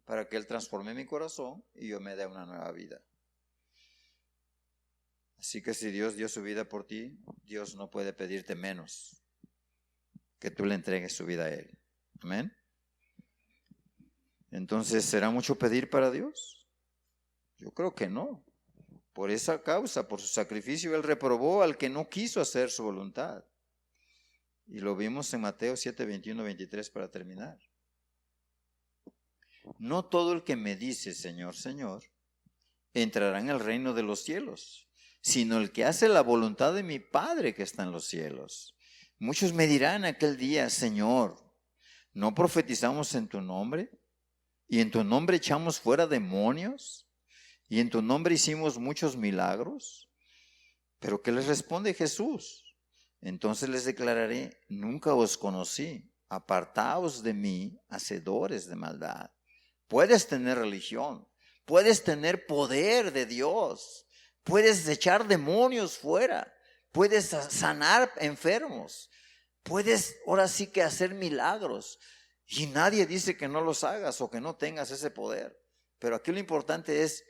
para que Él transforme mi corazón y yo me dé una nueva vida. Así que si Dios dio su vida por ti, Dios no puede pedirte menos que tú le entregues su vida a Él. Amén. Entonces, ¿será mucho pedir para Dios? Yo creo que no. Por esa causa, por su sacrificio, Él reprobó al que no quiso hacer su voluntad. Y lo vimos en Mateo 7, 21, 23 para terminar. No todo el que me dice Señor, Señor, entrará en el reino de los cielos, sino el que hace la voluntad de mi Padre que está en los cielos. Muchos me dirán aquel día, Señor, ¿no profetizamos en tu nombre? ¿Y en tu nombre echamos fuera demonios? ¿Y en tu nombre hicimos muchos milagros? ¿Pero qué les responde Jesús? Entonces les declararé, nunca os conocí, apartaos de mí, hacedores de maldad. Puedes tener religión, puedes tener poder de Dios, puedes echar demonios fuera, puedes sanar enfermos, puedes ahora sí que hacer milagros. Y nadie dice que no los hagas o que no tengas ese poder. Pero aquí lo importante es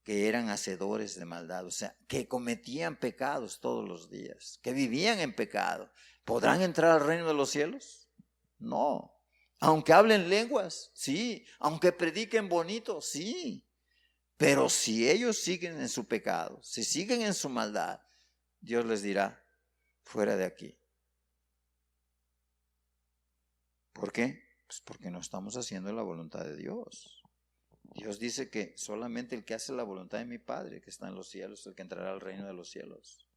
que eran hacedores de maldad, o sea, que cometían pecados todos los días, que vivían en pecado. ¿Podrán entrar al reino de los cielos? No. Aunque hablen lenguas, sí. Aunque prediquen bonito, sí. Pero si ellos siguen en su pecado, si siguen en su maldad, Dios les dirá, fuera de aquí. ¿Por qué? Pues porque no estamos haciendo la voluntad de Dios. Dios dice que solamente el que hace la voluntad de mi Padre que está en los cielos es el que entrará al reino de los cielos.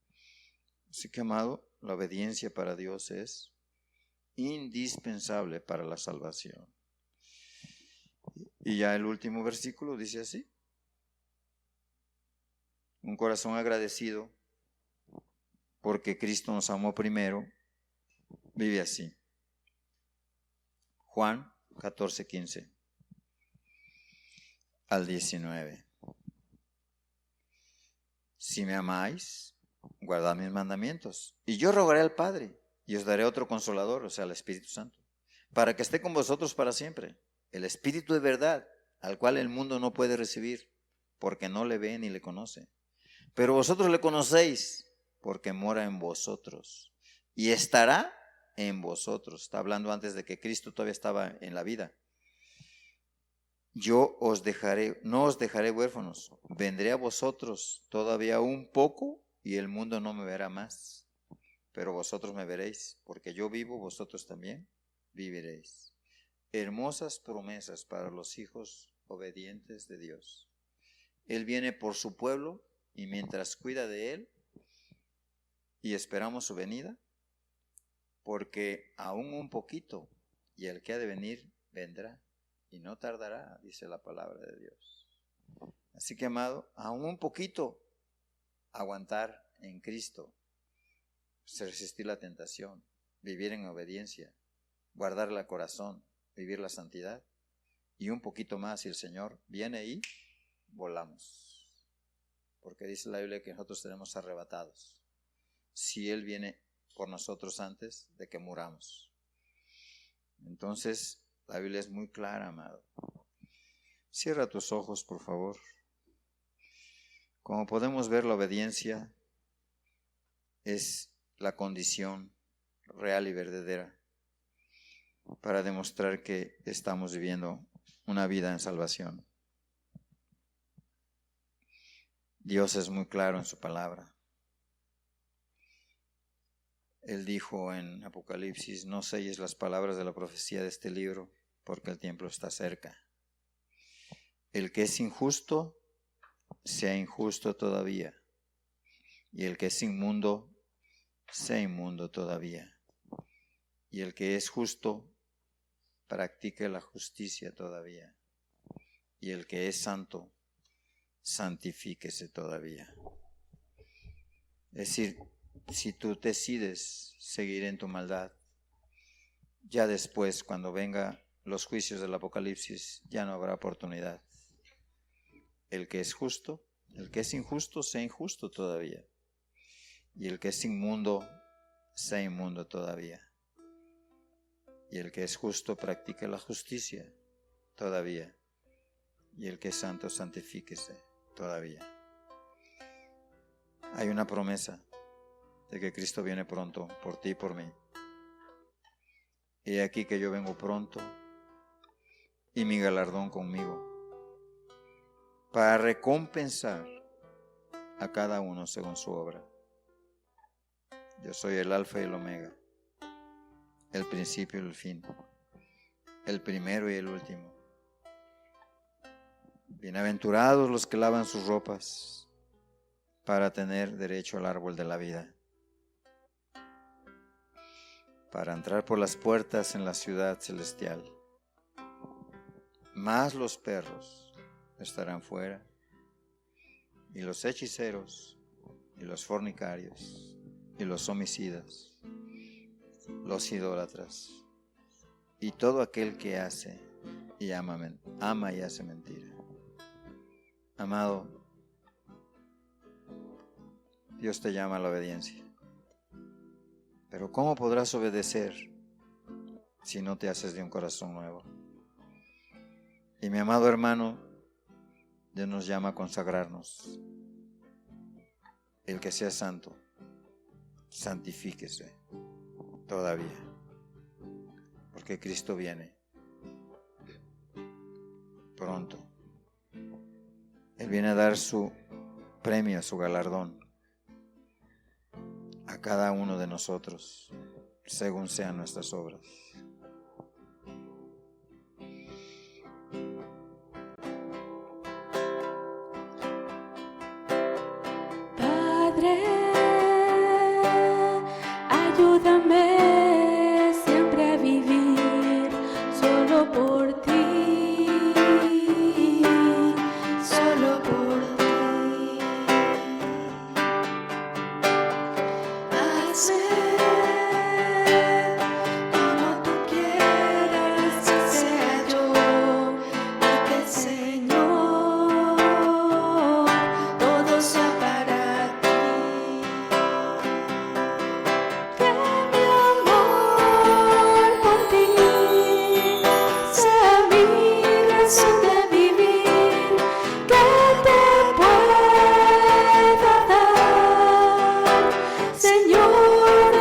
Así que, amado, la obediencia para Dios es indispensable para la salvación. Y ya el último versículo dice así: un corazón agradecido porque Cristo nos amó primero, vive así. Juan 14, 15 al 19. Si me amáis, guardad mis mandamientos. Y yo rogaré al Padre, y os daré otro consolador, o sea, el Espíritu Santo, para que esté con vosotros para siempre. El Espíritu de verdad, al cual el mundo no puede recibir, porque no le ve ni le conoce. Pero vosotros le conocéis, porque mora en vosotros, y estará en vosotros. Está hablando antes de que Cristo todavía estaba en la vida. no os dejaré huérfanos, vendré a vosotros todavía un poco y el mundo no me verá más, pero vosotros me veréis, porque yo vivo, vosotros también viviréis. Hermosas promesas para los hijos obedientes de Dios. Él viene por su pueblo y mientras cuida de él y esperamos su venida, porque aún un poquito y el que ha de venir vendrá y no tardará, dice la palabra de Dios. Así que, amado, aún un poquito aguantar en Cristo, resistir la tentación, vivir en obediencia, guardar el corazón, vivir la santidad, y un poquito más y el Señor viene y volamos. Porque dice la Biblia que nosotros seremos arrebatados si Él viene por nosotros antes de que muramos. Entonces, la Biblia es muy clara, amado. Cierra tus ojos, por favor. Como podemos ver, la obediencia es la condición real y verdadera para demostrar que estamos viviendo una vida en salvación. Dios es muy claro en su palabra. Él dijo en Apocalipsis: no selles las palabras de la profecía de este libro, porque el tiempo está cerca. El que es injusto, sea injusto todavía, y el que es inmundo, sea inmundo todavía, y el que es justo, practique la justicia todavía, y el que es santo, santifíquese todavía. Es decir, si tú decides seguir en tu maldad, ya después, cuando vengan los juicios del Apocalipsis, ya no habrá oportunidad. El que es justo, el que es injusto, sea injusto todavía, y el que es inmundo, sea inmundo todavía, y el que es justo, practique la justicia todavía, y el que es santo, santifíquese todavía. Hay una promesa de que Cristo viene pronto por ti y por mí. He aquí que yo vengo pronto y mi galardón conmigo, para recompensar a cada uno según su obra. Yo soy el Alfa y el Omega, el principio y el fin, el primero y el último. Bienaventurados los que lavan sus ropas para tener derecho al árbol de la vida, para entrar por las puertas en la ciudad celestial. Mas los perros estarán fuera, y los hechiceros, y los fornicarios, y los homicidas, los idólatras, y todo aquel que hace y ama y hace mentira. Amado, Dios te llama a la obediencia. Pero ¿cómo podrás obedecer si no te haces de un corazón nuevo? Y mi amado hermano, Dios nos llama a consagrarnos. El que sea santo, santifíquese todavía, porque Cristo viene pronto. Él viene a dar su premio, su galardón a cada uno de nosotros, según sean nuestras obras. Padre, ayúdame siempre a vivir solo por ti, Solo por ti. Hazme como tú quieras que sea yo, y que el Señor todo sea para ti. que mi amor por ti sea mi razón de vivir, que te pueda dar, Señor,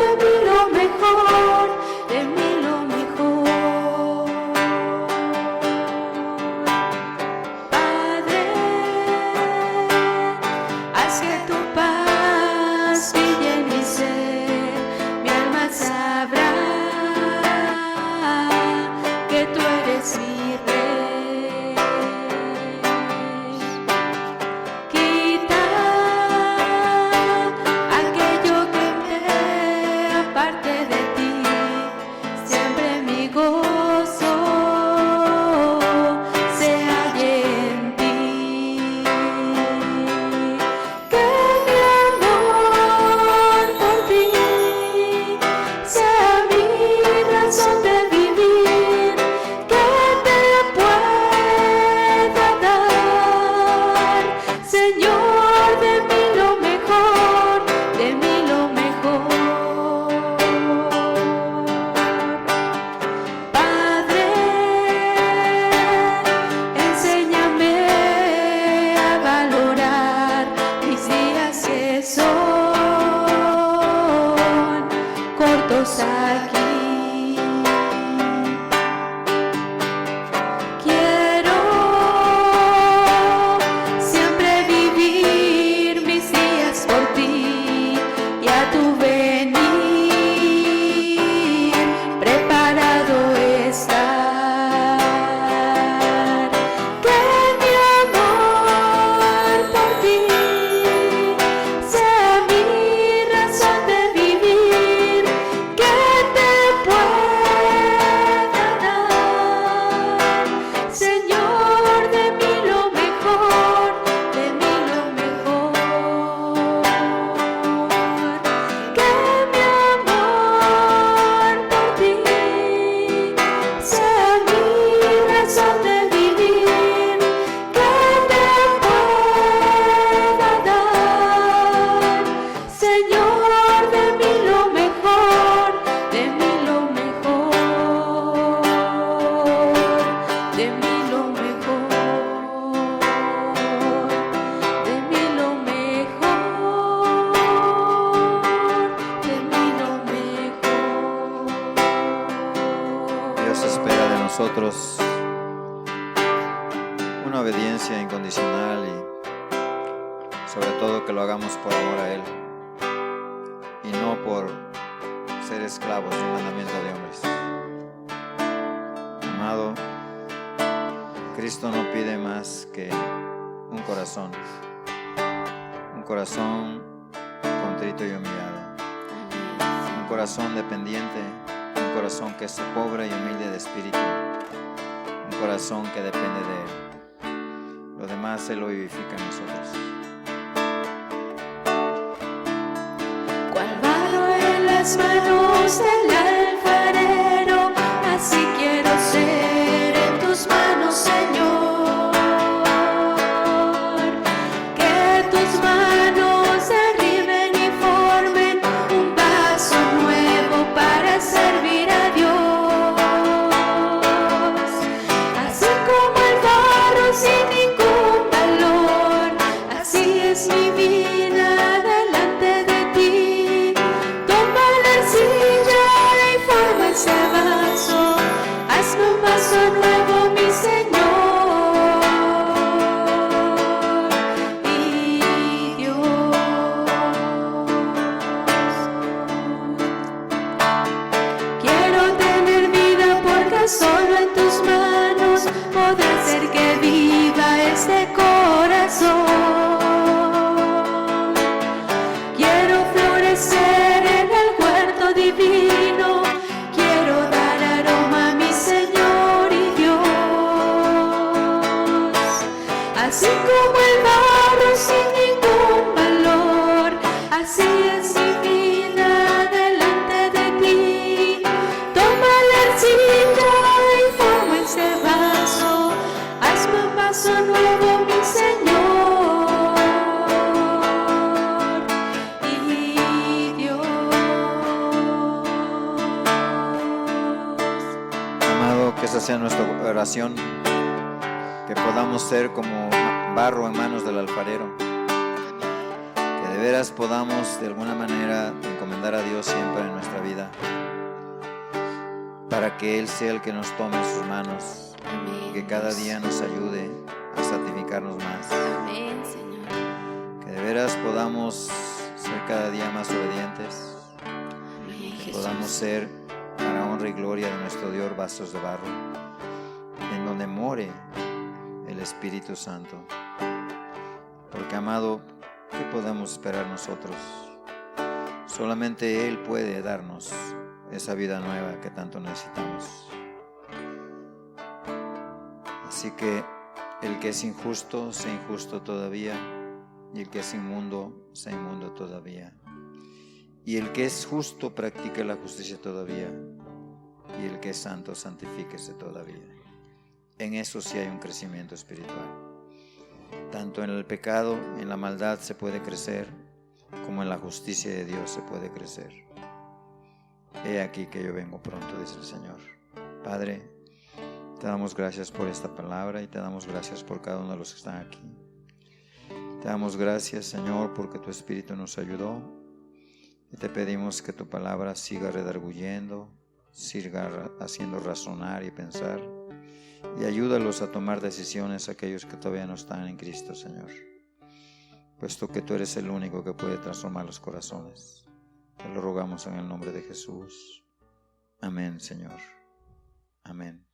todos aquí. Quiero siempre vivir mis días por ti y a tu venir preparado estar. Que mi amor por ti sea mi razón de vivir, que te pueda dar, Señor, de mí lo mejor, de mí lo mejor. Que mi amor por ti sea mi razón de vivir, que te pueda dar, Señor, de mí lo mejor, de mí lo mejor, de mí lo mejor, de mí lo mejor, de mí lo mejor. Dios espera de nosotros una obediencia incondicional y sobre todo que lo hagamos por amor a Él y no por ser esclavos de un mandamiento de hombres. Amado, Cristo no pide más que un corazón contrito y humillado, un corazón dependiente, un corazón que es pobre y humilde de espíritu, un corazón que depende de Él. Lo demás Él lo vivifica en nosotros. Cual barro en las manos del alfarero, así quiero ser en tus manos, Señor. Que tus manos derriben y formen un vaso nuevo para servir a Dios. Así como el barro sin ningún valor, así es mi vida delante de ti. Toma la arcilla y forma ese vaso, hazme un vaso nuevo, mi Señor y Dios. Quiero tener vida porque solo en tus manos podré hacer que viva este corazón. Quiero florecer en el huerto divino, quiero dar aroma a mi Señor y Dios. Así como el barro sin ningún valor, así es mi vida delante de ti. Toma la arcilla y forma ese vaso, hazme un vaso nuevo, mi Señor y Dios. Amado, que esa sea nuestra oración, que podamos ser como barro en manos del alfarero, que de veras podamos de alguna manera encomendar a Dios siempre en nuestra vida, para que Él sea el que nos tome en sus manos, y que cada día nos ayude a santificarnos más, Amén, Señor. que de veras podamos ser cada día más obedientes, Amén, que podamos ser para honra y gloria de nuestro Dios vasos de barro, en donde more el Espíritu Santo. Porque, amado, ¿qué podemos esperar nosotros? Solamente Él puede darnos esa vida nueva que tanto necesitamos. Así que el que es injusto, sea injusto todavía, y el que es inmundo, sea inmundo todavía. Y el que es justo, practique la justicia todavía, y el que es santo, santifíquese todavía. En eso sí hay un crecimiento espiritual. Tanto en el pecado, en la maldad se puede crecer, como en la justicia de Dios se puede crecer. He aquí que yo vengo pronto, dice el Señor. Padre, te damos gracias por esta palabra y te damos gracias por cada uno de los que están aquí. Te damos gracias, Señor, porque tu Espíritu nos ayudó Y te pedimos que tu palabra siga redarguyendo, siga haciendo razonar y pensar, y ayúdalos a tomar decisiones aquellos que todavía no están en Cristo, Señor, puesto que tú eres el único que puede transformar los corazones. Te lo rogamos en el nombre de Jesús. Amén, Señor. Amén.